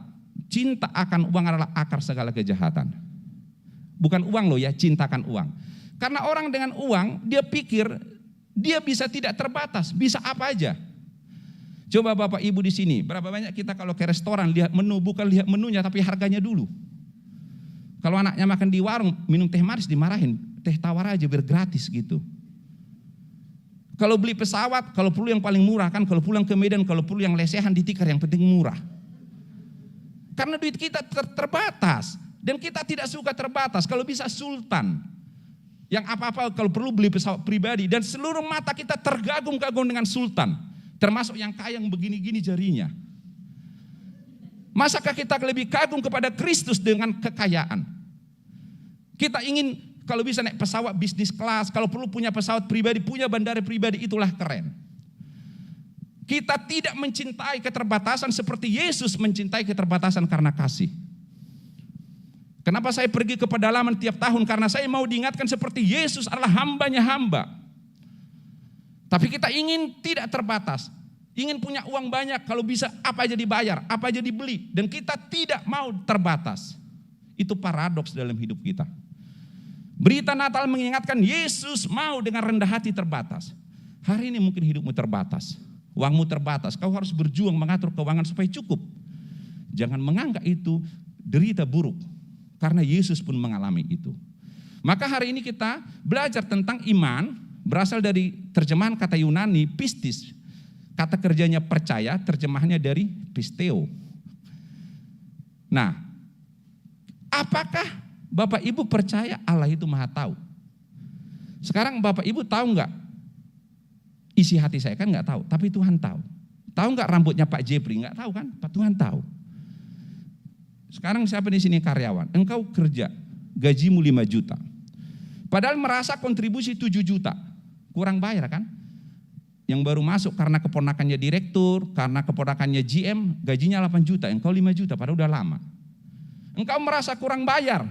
S7: cinta akan uang adalah akar segala kejahatan. Bukan uang loh ya, cintakan uang. Karena orang dengan uang, dia pikir dia bisa tidak terbatas, bisa apa aja. Coba Bapak Ibu di sini, berapa banyak kita kalau ke restoran lihat menu, bukan lihat menunya tapi harganya dulu. Kalau anaknya makan di warung, minum teh manis dimarahin, teh tawar aja biar gratis gitu. Kalau beli pesawat, kalau perlu yang paling murah kan, kalau pulang ke Medan, kalau perlu yang lesehan ditikar, yang penting murah. Karena duit kita terbatas, dan kita tidak suka terbatas, kalau bisa sultan. Yang apa-apa kalau perlu beli pesawat pribadi, dan seluruh mata kita tergagum-gagum dengan sultan. Termasuk yang kaya yang begini-gini jarinya. Masakah kita lebih kagum kepada Kristus dengan kekayaan? Kita ingin kalau bisa naik pesawat bisnis kelas, kalau perlu punya pesawat pribadi, punya bandara pribadi, itulah keren. Kita tidak mencintai keterbatasan seperti Yesus mencintai keterbatasan karena kasih. Kenapa saya pergi ke pedalaman tiap tahun? Karena saya mau diingatkan seperti Yesus adalah hambanya hamba. Tapi kita ingin tidak terbatas, ingin punya uang banyak, kalau bisa apa aja dibayar, apa aja dibeli, dan kita tidak mau terbatas. Itu paradoks dalam hidup kita. Berita Natal mengingatkan Yesus mau dengan rendah hati terbatas. Hari ini mungkin hidupmu terbatas, uangmu terbatas, kau harus berjuang mengatur keuangan supaya cukup. Jangan menganggap itu derita buruk, karena Yesus pun mengalami itu. Maka hari ini kita belajar tentang iman. Berasal dari terjemahan kata Yunani pistis. Kata kerjanya percaya, terjemahannya dari pisteo. Nah, apakah Bapak Ibu percaya Allah itu Maha Tahu? Sekarang Bapak Ibu tahu nggak isi hati saya? Kan nggak tahu, tapi Tuhan tahu. Tahu nggak rambutnya Pak Jepri? Nggak tahu kan? Pak Tuhan tahu. Sekarang siapa di sini karyawan? Engkau kerja gajimu 5 juta. Padahal merasa kontribusi 7 juta. Kurang bayar kan? Yang baru masuk karena keponakannya direktur, karena keponakannya GM, gajinya 8 juta, engkau 5 juta, padahal udah lama. Engkau merasa kurang bayar.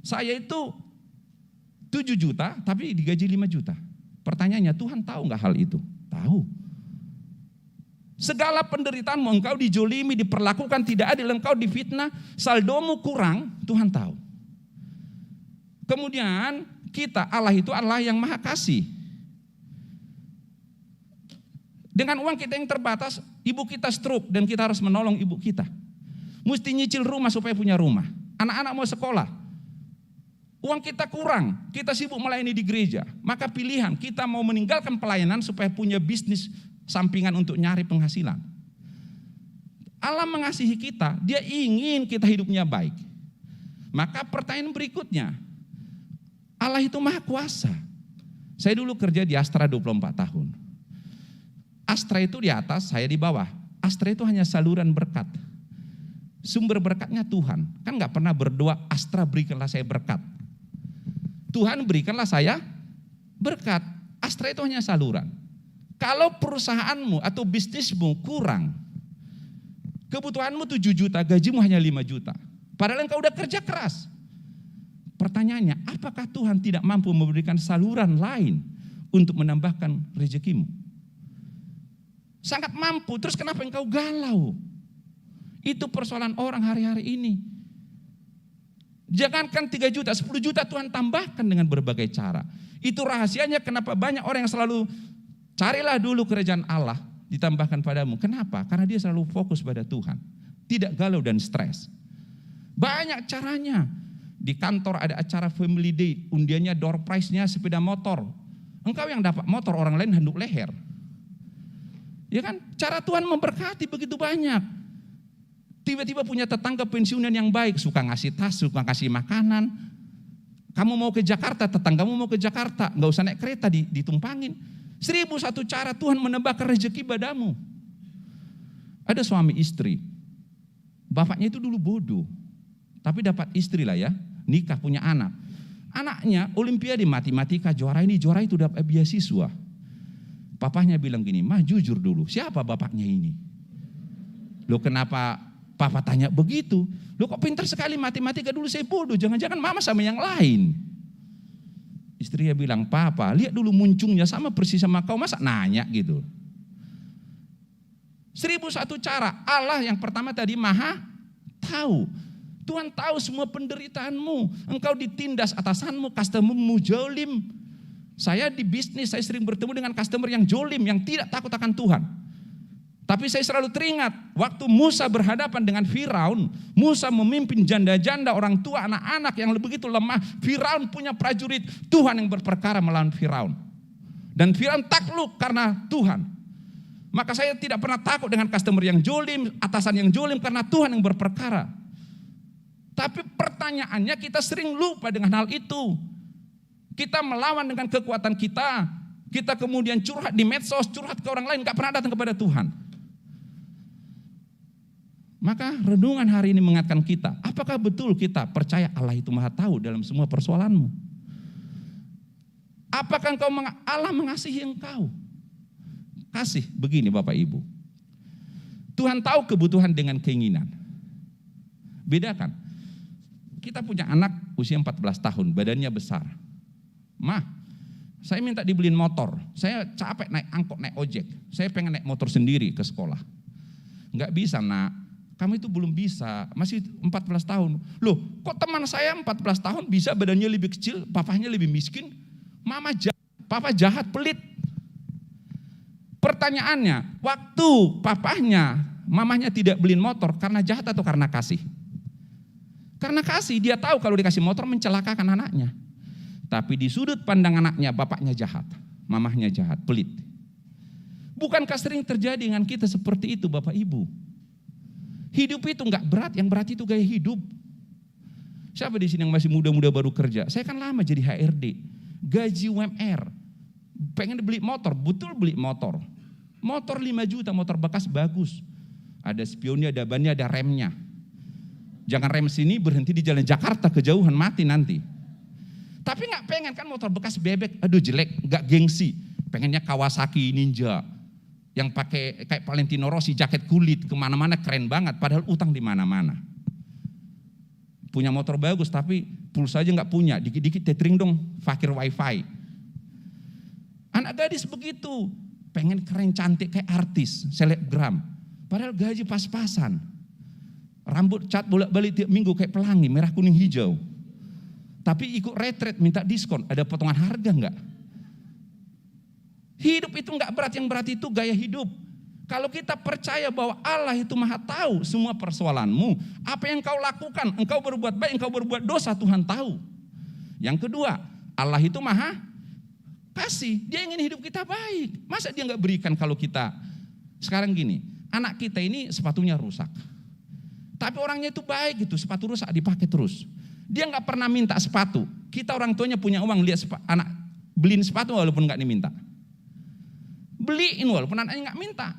S7: Saya itu 7 juta, tapi digaji 5 juta. Pertanyaannya, Tuhan tahu nggak hal itu? Tahu. Segala penderitaanmu, engkau dijolimi, diperlakukan tidak adil, engkau difitnah, saldomu kurang, Tuhan tahu. Kemudian kita, Allah itu Allah yang maha kasih. Dengan uang kita yang terbatas, ibu kita stroke dan kita harus menolong ibu kita. Mesti nyicil rumah supaya punya rumah. Anak-anak mau sekolah. Uang kita kurang, kita sibuk melayani di gereja. Maka pilihan kita mau meninggalkan pelayanan supaya punya bisnis sampingan untuk nyari penghasilan. Allah mengasihi kita, Dia ingin kita hidupnya baik. Maka pertanyaan berikutnya, Allah itu maha kuasa. Saya dulu kerja di Astra 24 tahun. Astra itu di atas, saya di bawah. Astra itu hanya saluran berkat. Sumber berkatnya Tuhan. Kan gak pernah berdoa, Astra berikanlah saya berkat. Tuhan berikanlah saya berkat. Astra itu hanya saluran. Kalau perusahaanmu atau bisnismu kurang, kebutuhanmu 7 juta, gajimu hanya 5 juta. Padahal engkau udah kerja keras. Pertanyaannya, apakah Tuhan tidak mampu memberikan saluran lain untuk menambahkan rezekimu? Sangat mampu, terus kenapa engkau galau? Itu persoalan orang hari-hari ini. Jangankan 3 juta, 10 juta Tuhan tambahkan dengan berbagai cara. Itu rahasianya kenapa banyak orang yang selalu carilah dulu kerajaan Allah, ditambahkan padamu. Kenapa? Karena dia selalu fokus pada Tuhan. Tidak galau dan stres. Banyak caranya. Di kantor ada acara family day, undiannya door prize-nya sepeda motor. Engkau yang dapat motor, orang lain handuk leher. Ya kan? Cara Tuhan memberkati begitu banyak. Tiba-tiba punya tetangga pensiunan yang baik, suka ngasih tas, suka ngasih makanan. Kamu mau ke Jakarta, tetanggamu mau ke Jakarta, nggak usah naik kereta, ditumpangin. 1001 cara Tuhan menambahkan rezeki padamu. Ada suami istri, bapaknya itu dulu bodoh, tapi dapat istri lah ya, nikah punya anak. Anaknya olimpiade matematika juara ini juara itu, dapat beasiswa. Papahnya bilang gini, mah jujur dulu, siapa bapaknya ini? Loh kenapa papa tanya begitu? Loh kok pintar sekali matematika, dulu saya bodoh, jangan-jangan mama sama yang lain. Istrinya bilang, papa lihat dulu muncungnya sama persis sama kau, masa nanya gitu. 1001 cara, Allah yang pertama tadi maha tahu. Tuhan tahu semua penderitaanmu, engkau ditindas atasanmu, customermu jolim. Saya di bisnis, saya sering bertemu dengan customer yang jolim, yang tidak takut akan Tuhan. Tapi saya selalu teringat, waktu Musa berhadapan dengan Firaun, Musa memimpin janda-janda, orang tua, anak-anak yang begitu lemah. Firaun punya prajurit, Tuhan yang berperkara melawan Firaun. Dan Firaun takluk karena Tuhan. Maka saya tidak pernah takut dengan customer yang jolim, atasan yang jolim, karena Tuhan yang berperkara. Tapi pertanyaannya kita sering lupa dengan hal itu. Kita melawan dengan kekuatan kita. Kita kemudian curhat di medsos, curhat ke orang lain, gak pernah datang kepada Tuhan. Maka renungan hari ini mengingatkan kita, apakah betul kita percaya Allah itu maha tahu dalam semua persoalanmu? Apakah Allah mengasihi engkau? Kasih begini Bapak Ibu. Tuhan tahu kebutuhan dengan keinginan. Bedakan. Kita punya anak usia 14 tahun, badannya besar. Mah, saya minta dibeliin motor. Saya capek naik angkot, naik ojek. Saya pengen naik motor sendiri ke sekolah. Enggak bisa nak, kamu itu belum bisa, masih 14 tahun. Loh, kok teman saya 14 tahun bisa, badannya lebih kecil, papahnya lebih miskin. Mama jahat, papa jahat, pelit. Pertanyaannya, waktu papahnya, mamahnya tidak beliin motor karena jahat atau karena kasih? Karena kasih, dia tahu kalau dikasih motor mencelakakan anaknya. Tapi di sudut pandang anaknya, bapaknya jahat, mamahnya jahat, pelit. Bukankah sering terjadi dengan kita seperti itu Bapak Ibu? Hidup itu enggak berat, yang berat itu gaya hidup. Siapa di sini yang masih muda-muda baru kerja? Saya kan lama jadi HRD, gaji UMR, pengen beli motor, betul beli motor. Motor 5 juta, motor bekas bagus. Ada spionnya, ada bannya, ada remnya. Jangan rem sini berhenti di jalan Jakarta, kejauhan mati nanti. Tapi nggak pengen kan motor bekas bebek, aduh jelek, nggak gengsi. Pengennya Kawasaki Ninja yang pakai kayak Valentino Rossi, jaket kulit, kemana-mana keren banget. Padahal utang di mana-mana. Punya motor bagus tapi pulsa aja nggak punya, dikit-dikit tethering dong, fakir wifi. Anak gadis begitu, pengen keren cantik kayak artis, selebgram. Padahal gaji pas-pasan. Rambut cat bolak-balik tiap minggu kayak pelangi, merah kuning hijau. Tapi ikut retret minta diskon, ada potongan harga enggak? Hidup itu enggak berat, yang berat itu gaya hidup. Kalau kita percaya bahwa Allah itu maha tahu semua persoalanmu, apa yang kau lakukan, engkau berbuat baik, engkau berbuat dosa, Tuhan tahu. Yang kedua, Allah itu maha kasih, dia ingin hidup kita baik. Masa dia enggak berikan kalau kita, sekarang gini, anak kita ini sepatunya rusak. Tapi orangnya itu baik gitu, sepatu rusak dipakai terus. Dia nggak pernah minta sepatu. Kita orang tuanya punya uang, lihat anak beliin sepatu walaupun nggak diminta. Beliin walaupun anaknya nggak minta.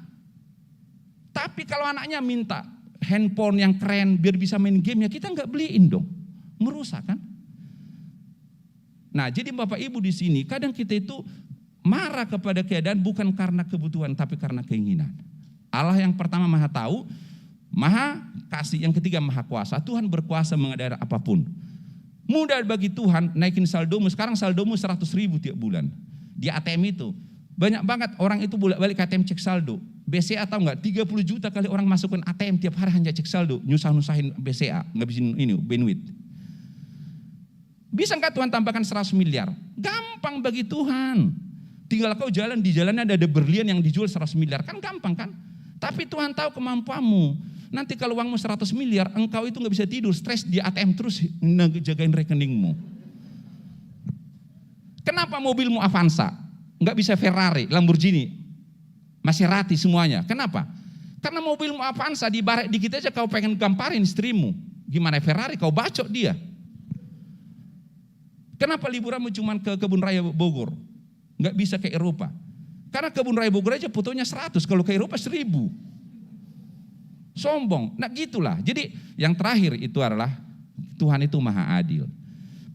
S7: Tapi kalau anaknya minta handphone yang keren biar bisa main game, ya kita nggak beliin dong. Merusak kan? Nah, jadi Bapak Ibu di sini kadang kita itu marah kepada keadaan bukan karena kebutuhan tapi karena keinginan. Allah yang pertama maha tahu, maha kasih, yang ketiga maha kuasa. Tuhan berkuasa mengadakan apapun. Mudah bagi Tuhan naikin saldomu. Sekarang saldomu 100.000 tiap bulan. Di ATM itu banyak banget orang itu bolak-balik ke ATM cek saldo. BCA tahu nggak? 30 juta kali orang masukin ATM tiap hari hanya cek saldo. Nyusah-nusahin BCA, ngabisin ini bandwidth. Bisa nggak Tuhan tambahkan 100 miliar? Gampang bagi Tuhan. Tinggal kau jalan, di jalannya ada berlian yang dijual 100 miliar. Kan gampang kan? Tapi Tuhan tahu kemampuanmu. Nanti kalau uangmu 100 miliar, engkau itu gak bisa tidur, stres di ATM terus jagain rekeningmu. Kenapa mobilmu Avanza? Gak bisa Ferrari, Lamborghini, Maserati semuanya. Kenapa? Karena mobilmu Avanza dibarek dikit aja kau pengen gamparin istrimu. Gimana Ferrari, kau bacok dia. Kenapa liburanmu cuma ke Kebun Raya Bogor? Gak bisa ke Eropa. Karena Kebun Raya Bogor aja fotonya 100, kalau ke Eropa 1000. Sombong, nah gitulah. Jadi yang terakhir itu adalah Tuhan itu maha adil.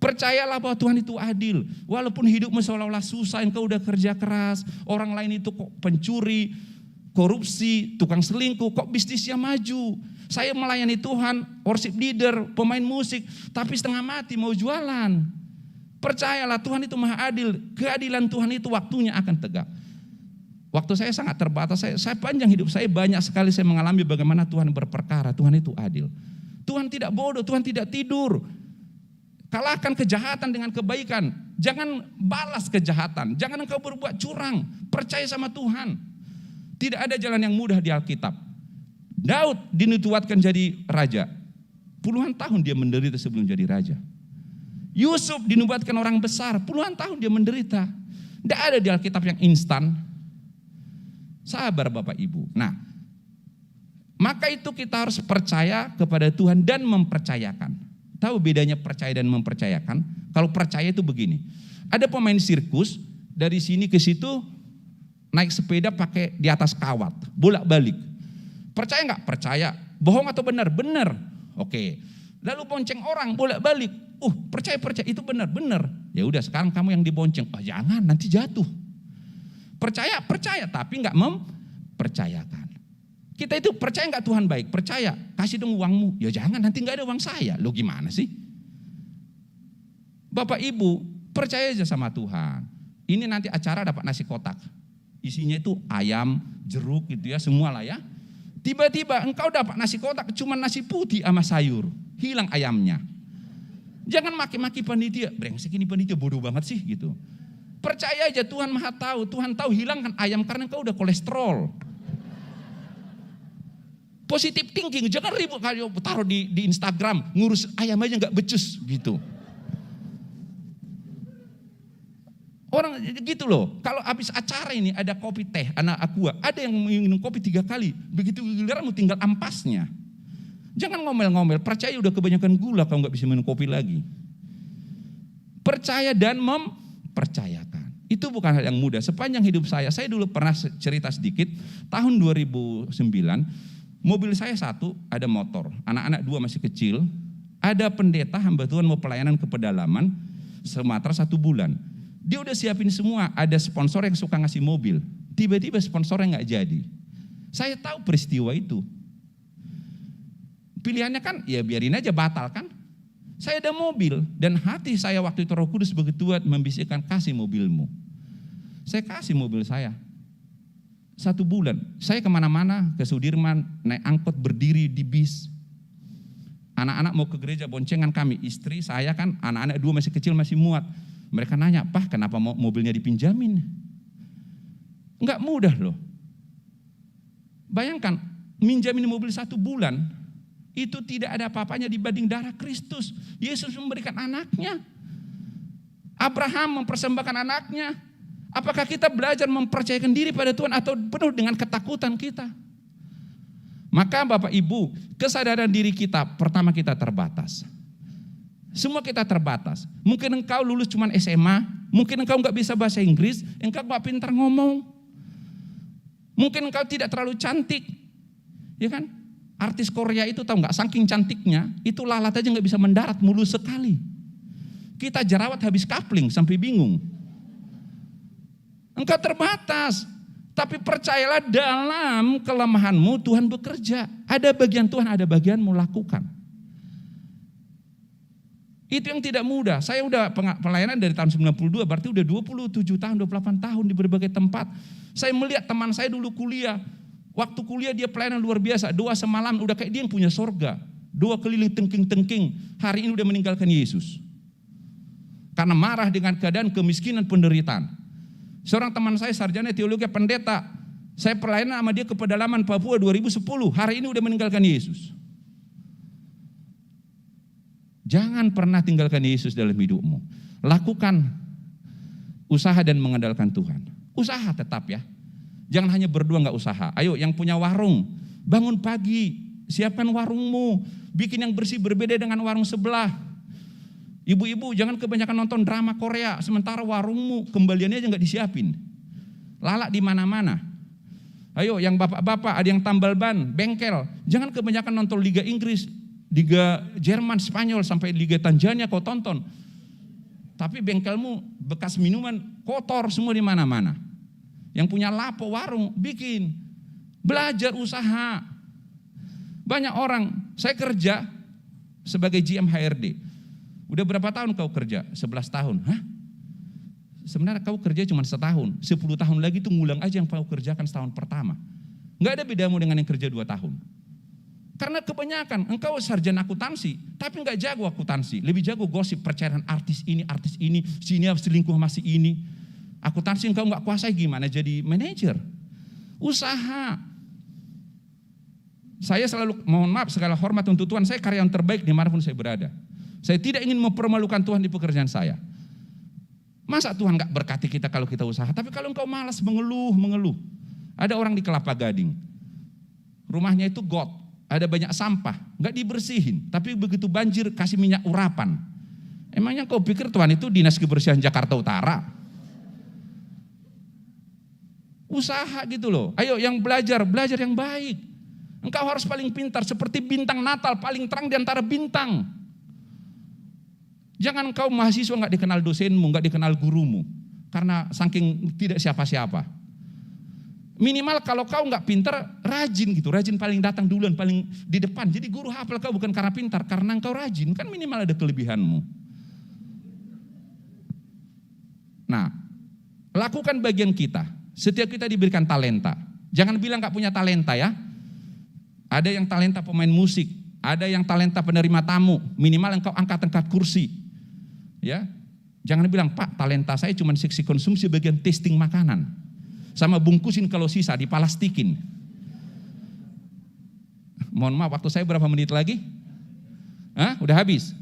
S7: Percayalah bahwa Tuhan itu adil. Walaupun hidupmu seolah-olah susah, engkau udah kerja keras, orang lain itu kok pencuri, korupsi, tukang selingkuh, kok bisnisnya maju. Saya melayani Tuhan, worship leader, pemain musik, tapi setengah mati mau jualan. Percayalah Tuhan itu maha adil. Keadilan Tuhan itu waktunya akan tegak. Waktu saya sangat terbatas, saya panjang hidup saya banyak sekali saya mengalami bagaimana Tuhan berperkara. Tuhan itu adil. Tuhan tidak bodoh, Tuhan tidak tidur. Kalahkan kejahatan dengan kebaikan. Jangan balas kejahatan, jangan engkau berbuat curang. Percaya sama Tuhan. Tidak ada jalan yang mudah di Alkitab. Daud dinubuatkan jadi raja. Puluhan tahun dia menderita sebelum jadi raja. Yusuf dinubuatkan orang besar, puluhan tahun dia menderita. Tidak ada di Alkitab yang instan. Sabar Bapak Ibu. Nah, maka itu kita harus percaya kepada Tuhan dan mempercayakan. Tahu bedanya percaya dan mempercayakan? Kalau percaya itu begini. Ada pemain sirkus dari sini ke situ naik sepeda pakai di atas kawat, bolak-balik. Percaya nggak? Percaya. Bohong atau benar? Benar. Oke. Lalu bonceng orang bolak-balik. Percaya itu benar. Ya udah sekarang kamu yang dibonceng. Oh jangan, nanti jatuh. Percaya tapi nggak mempercayakan. Kita itu percaya nggak Tuhan baik? Percaya, kasih dong uangmu. Ya jangan, nanti nggak ada uang saya. Lo gimana sih? Bapak Ibu, percaya aja sama Tuhan. Ini nanti acara dapat nasi kotak. Isinya itu ayam, jeruk gitu ya, semua lah ya. Tiba-tiba engkau dapat nasi kotak, cuma nasi putih sama sayur. Hilang ayamnya. Jangan maki-maki panitia. Brengsek ini panitia bodoh banget sih gitu. Percaya aja Tuhan maha tahu. Tuhan tahu hilangkan ayam karena engkau udah kolesterol. Positive thinking, jangan ribut kalau taruh di Instagram, ngurus ayam aja nggak becus gitu. Orang gitu loh. Kalau habis acara ini ada kopi teh, anak aqua, ada yang minum kopi 3 kali, begitu giliranmu tinggal ampasnya. Jangan ngomel-ngomel, percaya udah kebanyakan gula kalau nggak bisa minum kopi lagi. Percaya dan mempercayakan. Itu bukan hal yang mudah. Sepanjang hidup saya dulu pernah cerita sedikit, tahun 2009, Mobil saya satu, ada motor. Anak-anak 2 masih kecil. Ada pendeta hamba Tuhan mau pelayanan ke pedalaman Sumatera 1 bulan. Dia udah siapin semua, ada sponsor yang suka ngasih mobil. Tiba-tiba sponsornya nggak jadi. Saya tahu peristiwa itu. Pilihannya kan, ya biarin aja batal kan. Saya ada mobil dan hati saya waktu itu Roh Kudus begitu kuat membisikkan kasih mobilmu. Saya kasih mobil saya. 1 bulan, saya kemana-mana ke Sudirman, naik angkot berdiri di bis. Anak-anak mau ke gereja boncengan kami, istri saya kan anak-anak 2 masih kecil masih muat. Mereka nanya, "Pak, kenapa mobilnya dipinjamin?" Enggak mudah loh. Bayangkan, minjamin mobil 1 bulan, itu tidak ada apa-apanya dibanding darah Kristus. Yesus memberikan anaknya. Abraham mempersembahkan anaknya. Apakah kita belajar mempercayakan diri pada Tuhan atau penuh dengan ketakutan kita? Maka Bapak Ibu, kesadaran diri kita, pertama kita terbatas. Semua kita terbatas. Mungkin engkau lulus cuma SMA, mungkin engkau nggak bisa bahasa Inggris, engkau nggak pintar ngomong. Mungkin engkau tidak terlalu cantik, ya kan? Artis Korea itu tahu nggak, saking cantiknya, itu lalat aja nggak bisa mendarat, mulus sekali. Kita jerawat habis kapling sampai bingung. Engkau terbatas, tapi percayalah dalam kelemahanmu Tuhan bekerja. Ada bagian Tuhan, ada bagianmu lakukan. Itu yang tidak mudah. Saya udah pelayanan dari tahun 92, berarti udah 27 tahun, 28 tahun di berbagai tempat. Saya melihat teman saya dulu kuliah. Waktu kuliah dia pelayanan luar biasa, doa semalam udah kayak dia yang punya sorga. Doa keliling tengking-tengking, hari ini udah meninggalkan Yesus. Karena marah dengan keadaan kemiskinan penderitaan. Seorang teman saya sarjana teologi pendeta, saya pelayanan sama dia ke pedalaman Papua 2010, hari ini udah meninggalkan Yesus. Jangan pernah tinggalkan Yesus dalam hidupmu. Lakukan usaha dan mengandalkan Tuhan. Usaha tetap ya. Jangan hanya berdua nggak usaha. Ayo yang punya warung, bangun pagi, siapkan warungmu, bikin yang bersih berbeda dengan warung sebelah. Ibu-ibu jangan kebanyakan nonton drama Korea, sementara warungmu kembaliannya aja nggak disiapin. Lalak di mana-mana. Ayo yang bapak-bapak ada yang tambal ban, bengkel, jangan kebanyakan nonton Liga Inggris, Liga Jerman, Spanyol sampai Liga Tanzania kau tonton. Tapi bengkelmu bekas minuman kotor semua di mana-mana. Yang punya lapo warung bikin, belajar usaha. Banyak orang, saya kerja sebagai GM HRD. Udah berapa tahun kau kerja? 11 tahun. Hah? Sebenarnya kau kerja cuma setahun. 10 tahun lagi itu ngulang aja yang kau kerjakan setahun pertama. Gak ada bedamu dengan yang kerja 2 tahun. Karena kebanyakan engkau sarjana akuntansi, tapi gak jago akuntansi. Lebih jago gosip, percayaan artis ini, sini selingkuh masih ini. Akuntansi engkau gak kuasai, gimana jadi manajer? Usaha. Saya selalu, mohon maaf segala hormat untuk Tuhan, saya karyawan terbaik dimanapun saya berada. Saya tidak ingin mempermalukan Tuhan di pekerjaan saya. Masa Tuhan gak berkati kita kalau kita usaha? Tapi kalau engkau malas mengeluh. Ada orang di Kelapa Gading. Rumahnya itu got, ada banyak sampah, gak dibersihin. Tapi begitu banjir kasih minyak urapan. Emangnya kau pikir Tuhan itu Dinas Kebersihan Jakarta Utara? Usaha gitu loh. Ayo yang belajar yang baik. Engkau harus paling pintar, seperti bintang Natal paling terang di antara bintang. Jangan engkau mahasiswa gak dikenal dosenmu, gak dikenal gurumu. Karena saking tidak siapa-siapa. Minimal kalau kau gak pintar, rajin gitu. Rajin paling datang duluan, paling di depan. Jadi guru hafal kau bukan karena pintar, karena engkau rajin. Kan minimal ada kelebihanmu. Nah, lakukan bagian kita. Setiap kita diberikan talenta. Jangan bilang gak punya talenta ya. Ada yang talenta pemain musik. Ada yang talenta penerima tamu. Minimal engkau angkat-angkat kursi. Ya, jangan bilang, Pak, talenta saya cuma seksi konsumsi bagian tasting makanan. Sama bungkusin kalau sisa, dipalastikin. Mohon maaf, waktu saya berapa menit lagi? Hah? Udah habis?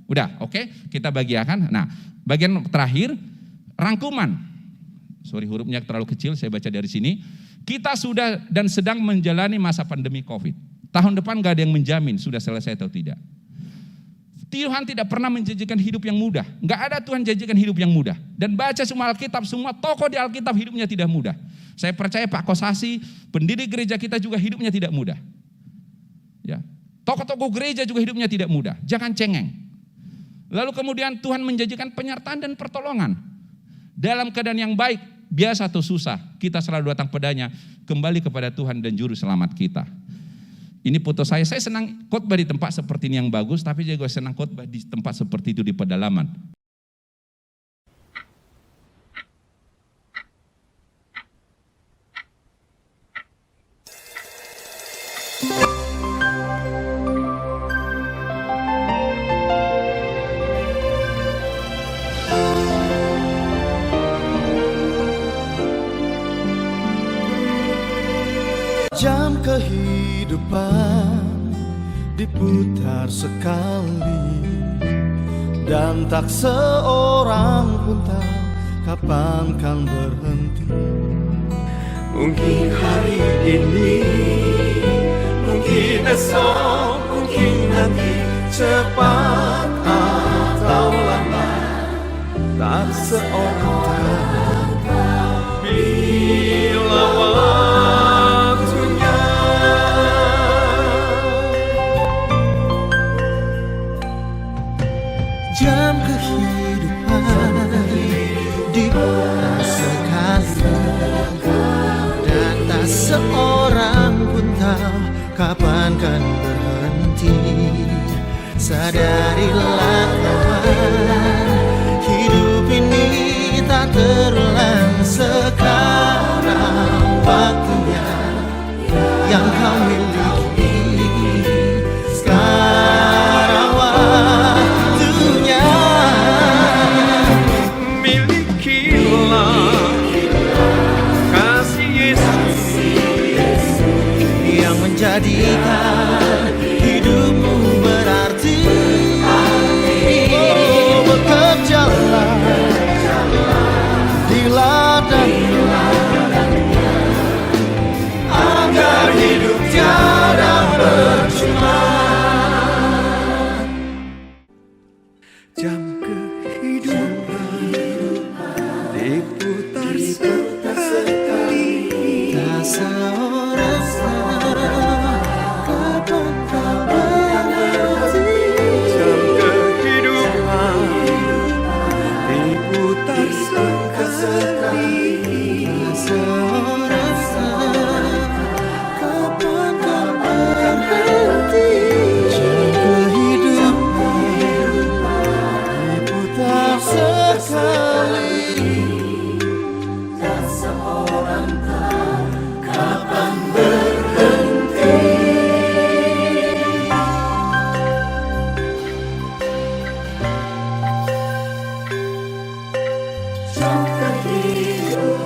S7: Udah, oke, kita bagiakan. Nah, bagian terakhir, rangkuman. Sorry, hurufnya terlalu kecil, saya baca dari sini. Kita sudah dan sedang menjalani masa pandemi COVID. Tahun depan gak ada yang menjamin sudah selesai atau tidak. Tuhan tidak pernah menjanjikan hidup yang mudah. Gak ada Tuhan janjikan hidup yang mudah. Dan baca semua Alkitab, semua tokoh di Alkitab hidupnya tidak mudah. Saya percaya Pak Kosasi, pendiri gereja kita juga hidupnya tidak mudah. Ya. Tokoh-tokoh gereja juga hidupnya tidak mudah. Jangan cengeng. Lalu kemudian Tuhan menjanjikan penyertaan dan pertolongan. Dalam keadaan yang baik, biasa atau susah, kita selalu datang padanya, kembali kepada Tuhan dan juru selamat kita. Ini foto saya senang khotbah di tempat seperti ini yang bagus, tapi juga senang khotbah di tempat seperti itu di pedalaman.
S8: Jam kehidupan diputar sekali, dan tak seorang pun tahu kapan kan berhenti. Mungkin hari ini, mungkin esok, mungkin nanti, cepat atau lambat, tak seorang tahu bila waktunya. Jam kehidupan diputar sekali, dan tak seorang pun tahu kapan kan berhenti. Sadarilah kawan, hidup ini tak terulang. Sekarang waktunya yang kau miliki, sekarang waktunya. Milikilah kasih Yesus yang menjadikan hidupmu berarti. Oh, bekerjalah di ladangnya, agar hidup tiada percuma. Jam kehidupan diputar sekali, tak seorang kapan kau berhenti. Jam kehidupan diputar sekali, tak seorang kapan kau berhenti. Jam kehidupan diputar sekali, tak seorang tahu kapan berhenti. Jam kehidupan.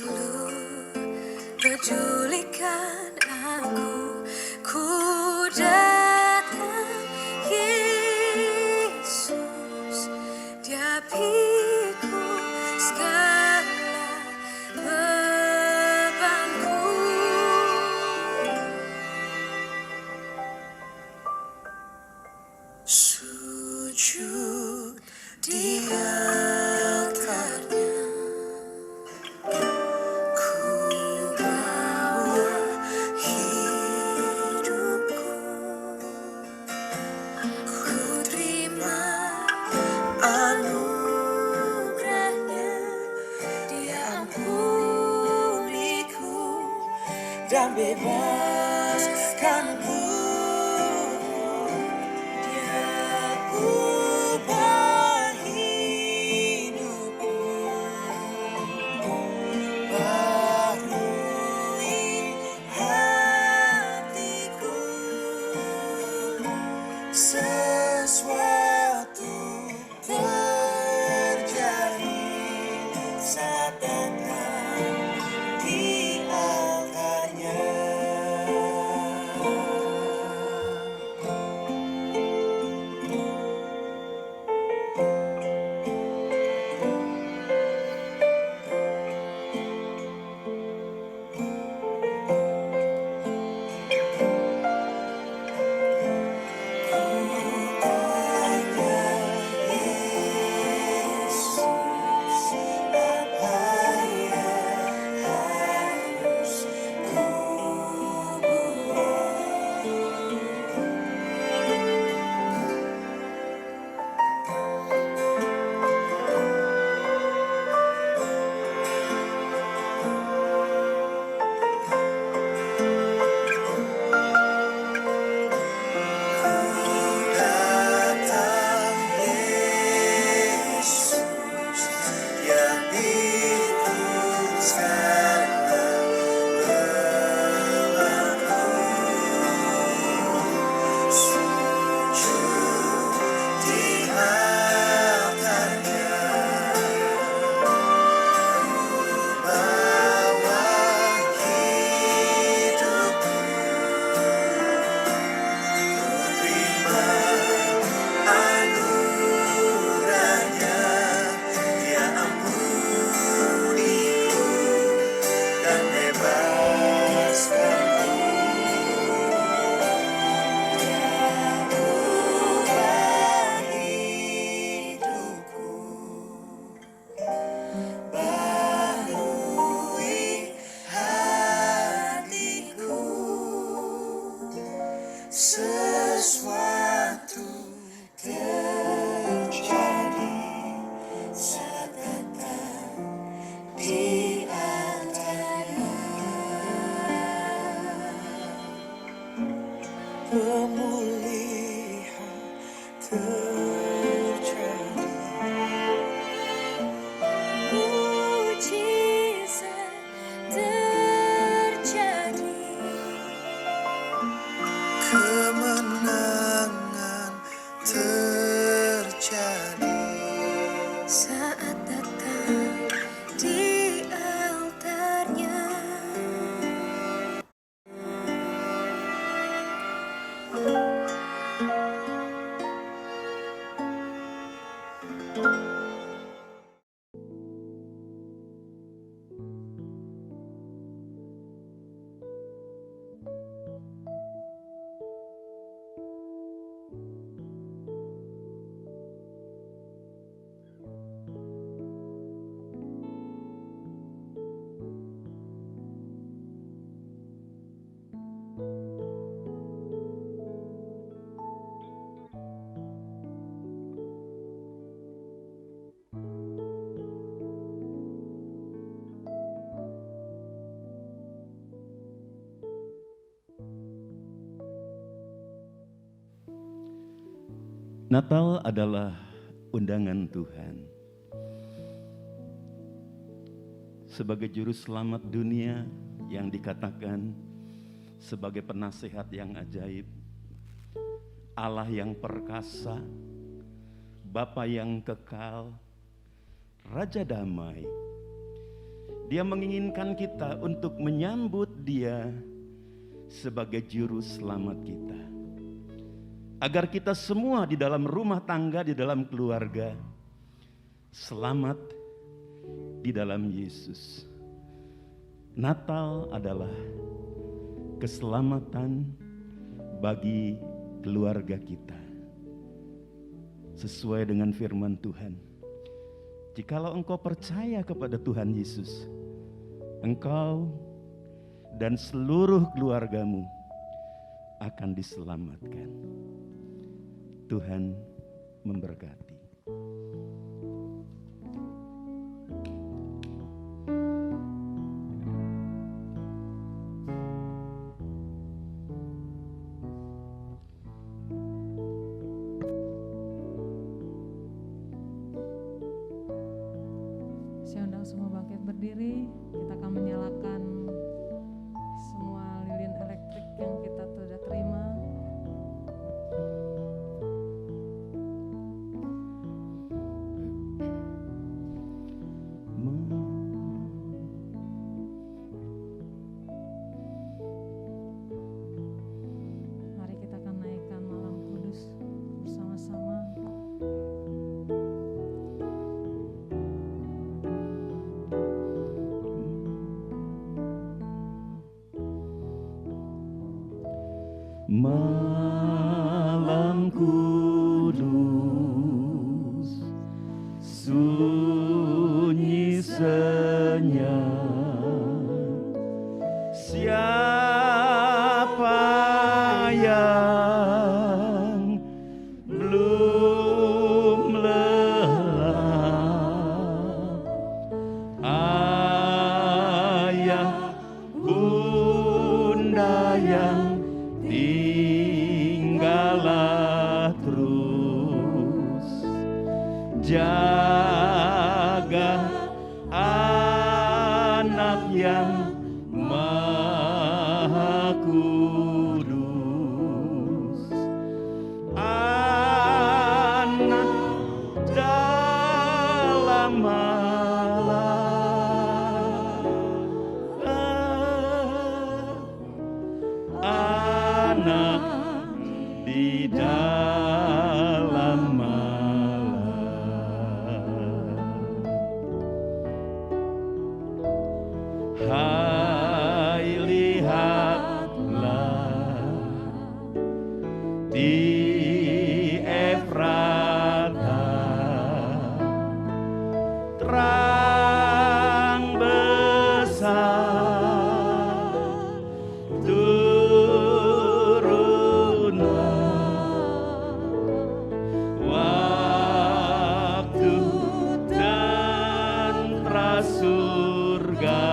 S8: selalu pedulikan aku. Ku datang Yesus, Dia pikul segala bebanku. Sujud di altarnya, ku bawa hidupku, ku terima anugerahnya. Dia ampuniku dan bebaskanku. Ubah hidupku, barui hatiku, sesuatu terjadi saat datang di altarnya. Sesuatu terjadi saat datang di altarnya. Pemulihan terjadi, mujizat terjadi, kemenangan terjadi saat datang di altarnya.
S9: Natal adalah undangan Tuhan. Sebagai juru selamat dunia yang dikatakan sebagai penasihat yang ajaib, Allah yang perkasa, Bapa yang kekal, Raja damai, Dia menginginkan kita untuk menyambut Dia sebagai juru selamat kita. Agar kita semua di dalam rumah tangga, di dalam keluarga, selamat di dalam Yesus. Natal adalah keselamatan bagi keluarga kita. Sesuai dengan firman Tuhan, jikalau engkau percaya kepada Tuhan Yesus, engkau dan seluruh keluargamu akan diselamatkan. Tuhan memberkati.
S6: Saya undang semua bangkit berdiri. Kita akan menyalakan semua lilin elektrik yang kita sudah terima. Mari kita akan naikkan malam kudus bersama-sama.
S9: Malam kudus, sunyi senyap, siapa yang belum lelap? Ayah, bunda yang tinggallah terus, jaga anak yang maha kudus, anak dalam malam, anak di dalam malam. Hai, lihatlah di Efrata, terang besar waktu dan surga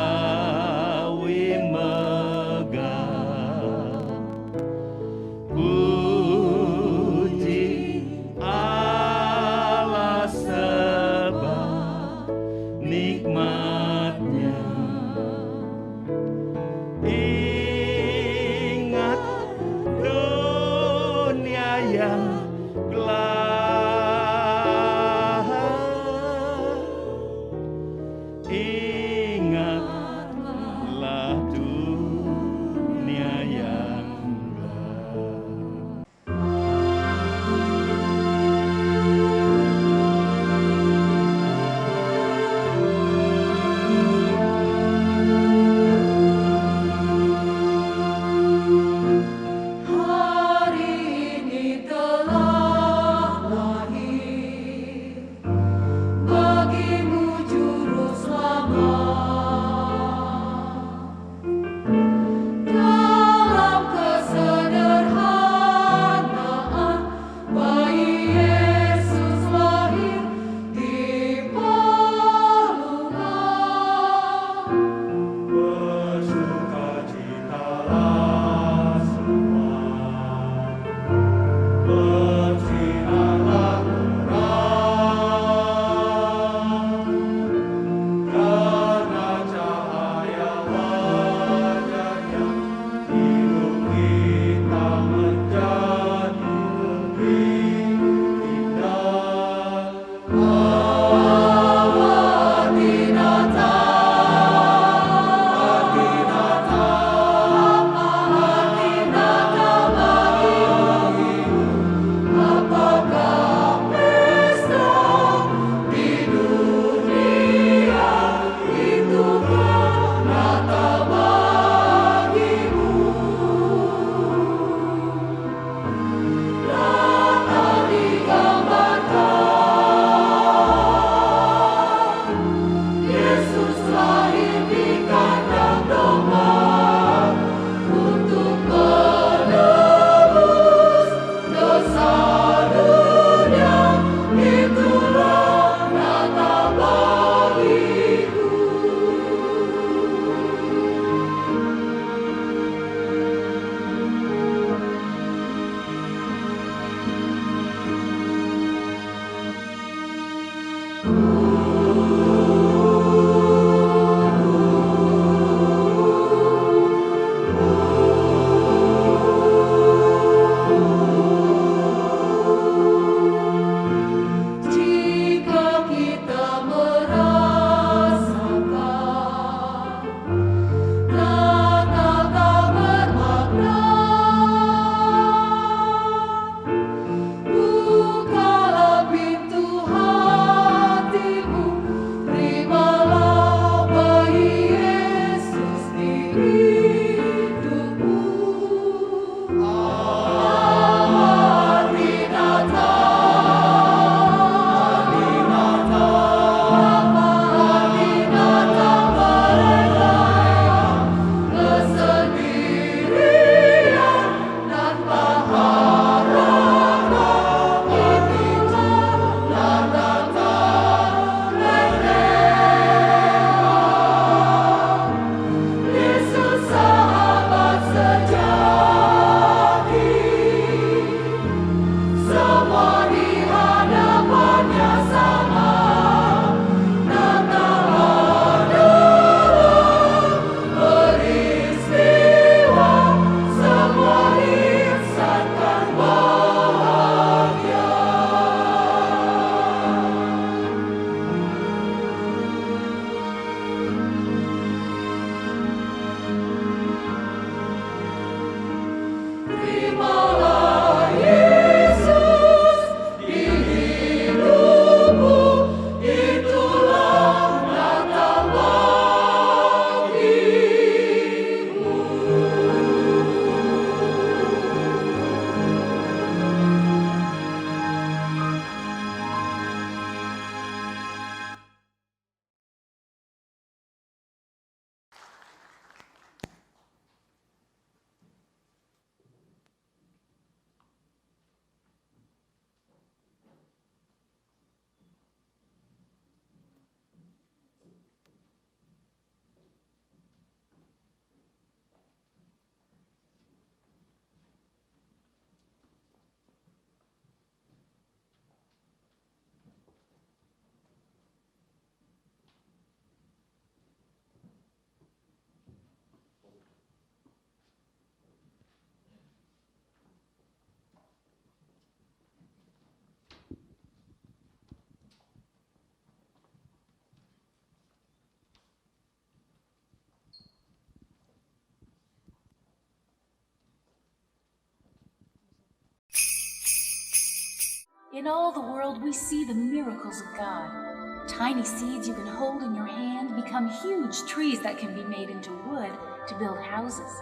S10: In all the world, we see the miracles of God. Tiny seeds you can hold in your hand become huge trees that can be made into wood to build houses.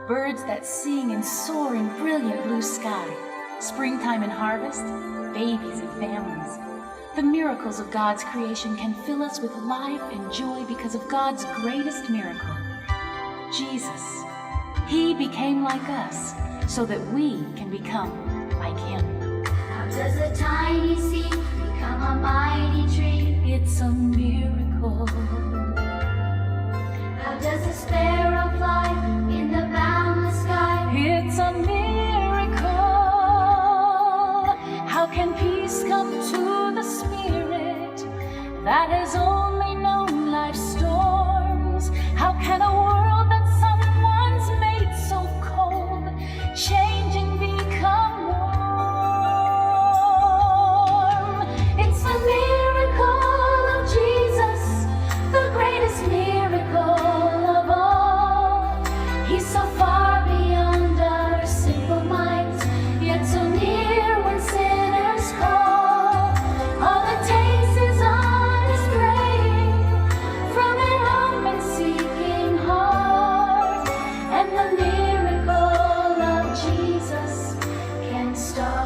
S10: Birds that sing and soar in brilliant blue sky. Springtime and harvest, babies and families. The miracles of God's creation can fill us with life and joy because of God's greatest miracle, Jesus. He became like us so that we can become like Him.
S8: How does a tiny seed become a mighty tree?
S10: It's a miracle.
S8: How does a sparrow fly in the boundless sky?
S10: It's a miracle. How can peace come to the spirit that has only known life's storms? How can a world that someone's made so cold, changing, become warm?
S8: It's the miracle of Jesus, the greatest miracle of all. He's so far beyond our simple minds, yet so near when sinners call. All it takes is honest praying from an open seeking heart, and the miracle of Jesus can start.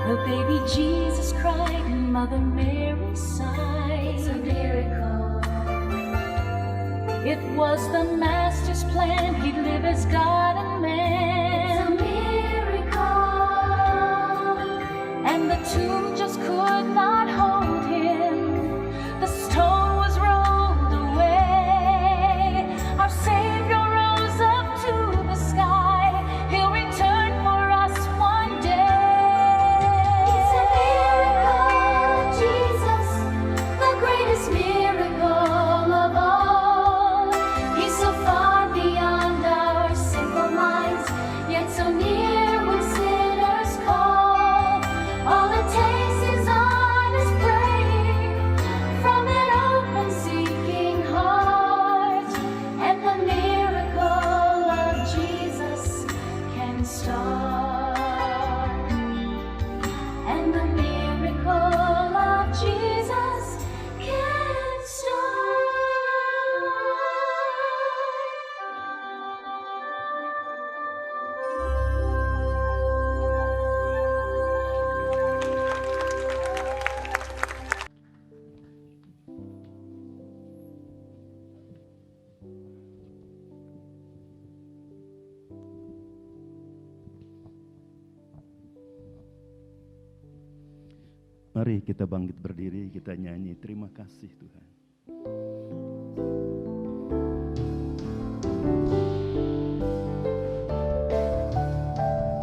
S10: The baby Jesus cried and Mother Mary sighed.
S8: It's a miracle.
S10: It was the Master's plan, He'd live as God and
S8: It's a
S10: man.
S8: miracle.
S10: And the tomb just could not hold Him. The stone was rolled away. Our Savior rose up to the sky. He'll return for us one day.
S8: It's a miracle, Jesus, the greatest miracle of all. He's so far beyond our
S9: Mari kita bangkit berdiri, kita nyanyi terima kasih Tuhan.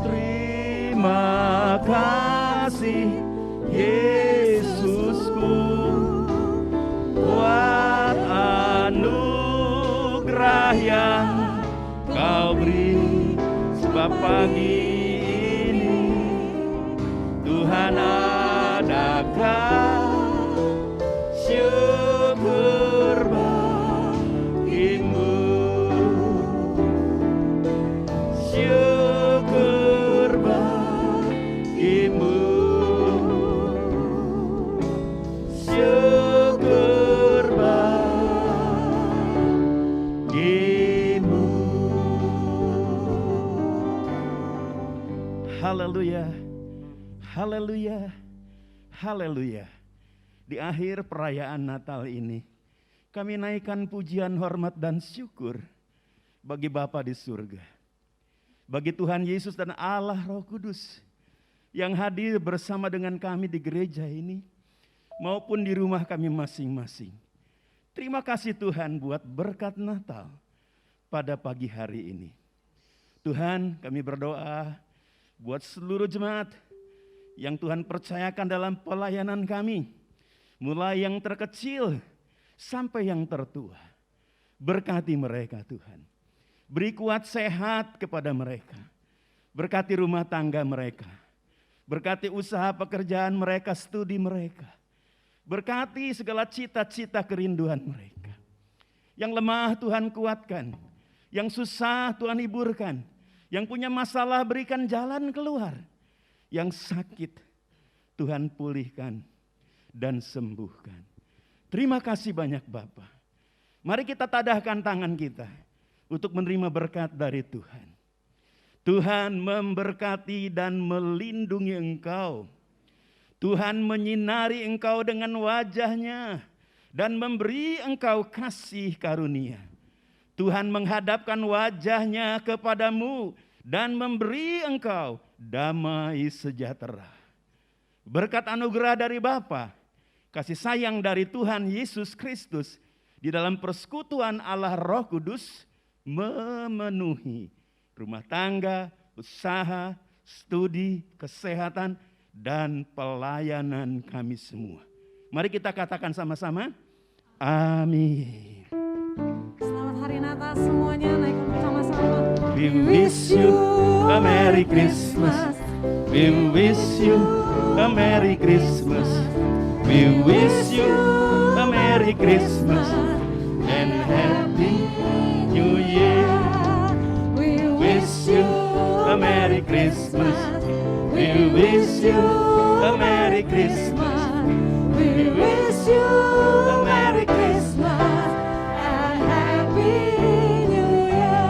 S9: Terima kasih Yesusku buat anugerah yang Kau beri, sebab pagi ini Tuhan adakan syukur bagimu, syukur bagimu, syukur bagimu. Haleluya, haleluya, haleluya. Di akhir perayaan Natal ini, kami naikkan pujian, hormat, dan syukur bagi Bapa di surga, bagi Tuhan Yesus dan Allah Roh Kudus yang hadir bersama dengan kami di gereja ini maupun di rumah kami masing-masing. Terima kasih Tuhan buat berkat Natal pada pagi hari ini. Tuhan, kami berdoa buat seluruh jemaat yang Tuhan percayakan dalam pelayanan kami, mulai yang terkecil sampai yang tertua. Berkati mereka Tuhan. Beri kuat sehat kepada mereka. Berkati rumah tangga mereka. Berkati usaha pekerjaan mereka, studi mereka. Berkati segala cita-cita kerinduan mereka. Yang lemah Tuhan kuatkan. Yang susah Tuhan hiburkan. Yang punya masalah berikan jalan keluar. Yang sakit Tuhan pulihkan dan sembuhkan. Terima kasih banyak Bapa. Mari kita tadahkan tangan kita untuk menerima berkat dari Tuhan. Tuhan memberkati dan melindungi engkau. Tuhan menyinari engkau dengan wajah-Nya dan memberi engkau kasih karunia. Tuhan menghadapkan wajah-Nya kepadamu dan memberi engkau damai sejahtera. Berkat anugerah dari Bapa, kasih sayang dari Tuhan Yesus Kristus di dalam persekutuan Allah Roh Kudus memenuhi rumah tangga, usaha, studi, kesehatan, dan pelayanan kami semua. Mari kita katakan sama-sama, amin.
S5: Selamat hari Natal semuanya, naikkan bersama-sama.
S9: We wish you a Merry Christmas. We wish you a Merry Christmas. We wish you a Merry Christmas and Happy New Year. We wish you a Merry Christmas. We wish you a Merry Christmas. We wish you a Merry Christmas and Happy New Year.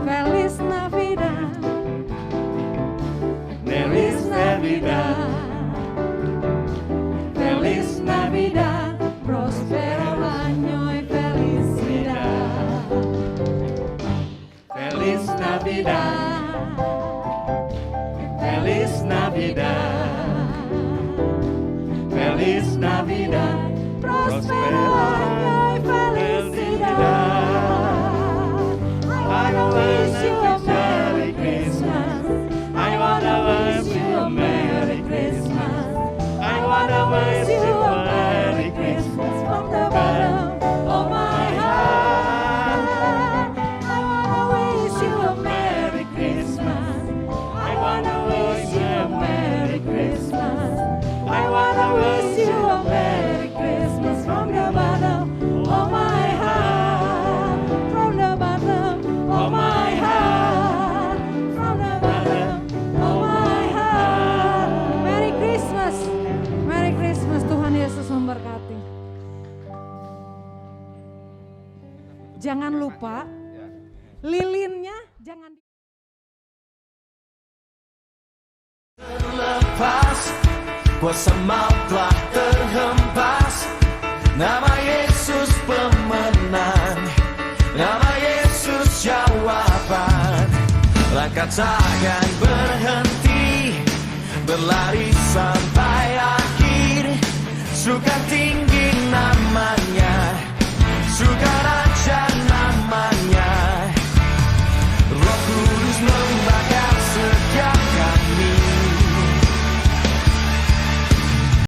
S5: Feliz Navidad.
S9: Feliz Navidad.
S5: Feliz Navidad. Prospero año y felicidad.
S9: Feliz Navidad. Feliz Navidad. Feliz Navidad.
S5: Prospero año y felicidad. I wanna wish you a Merry Christmas. I wanna wish you a Merry Christmas. I wanna wish you a Merry Christmas from the bottom of my heart. I wanna wish you a Merry Christmas. I wanna wish you a Merry Christmas. I wanna wish you a Merry Christmas from the bottom of my heart. From the bottom of my heart. From the bottom of my heart. Merry Christmas. Merry Christmas. Tuhan Yesus memberkati. Jangan lupa lilinnya jangan
S11: terlepas, kuasa maut telah terhempas. Nama Yesus pemenang, nama Yesus jawaban. Langkah takkan berhenti berlari sampai akhir, suka tinggi namanya.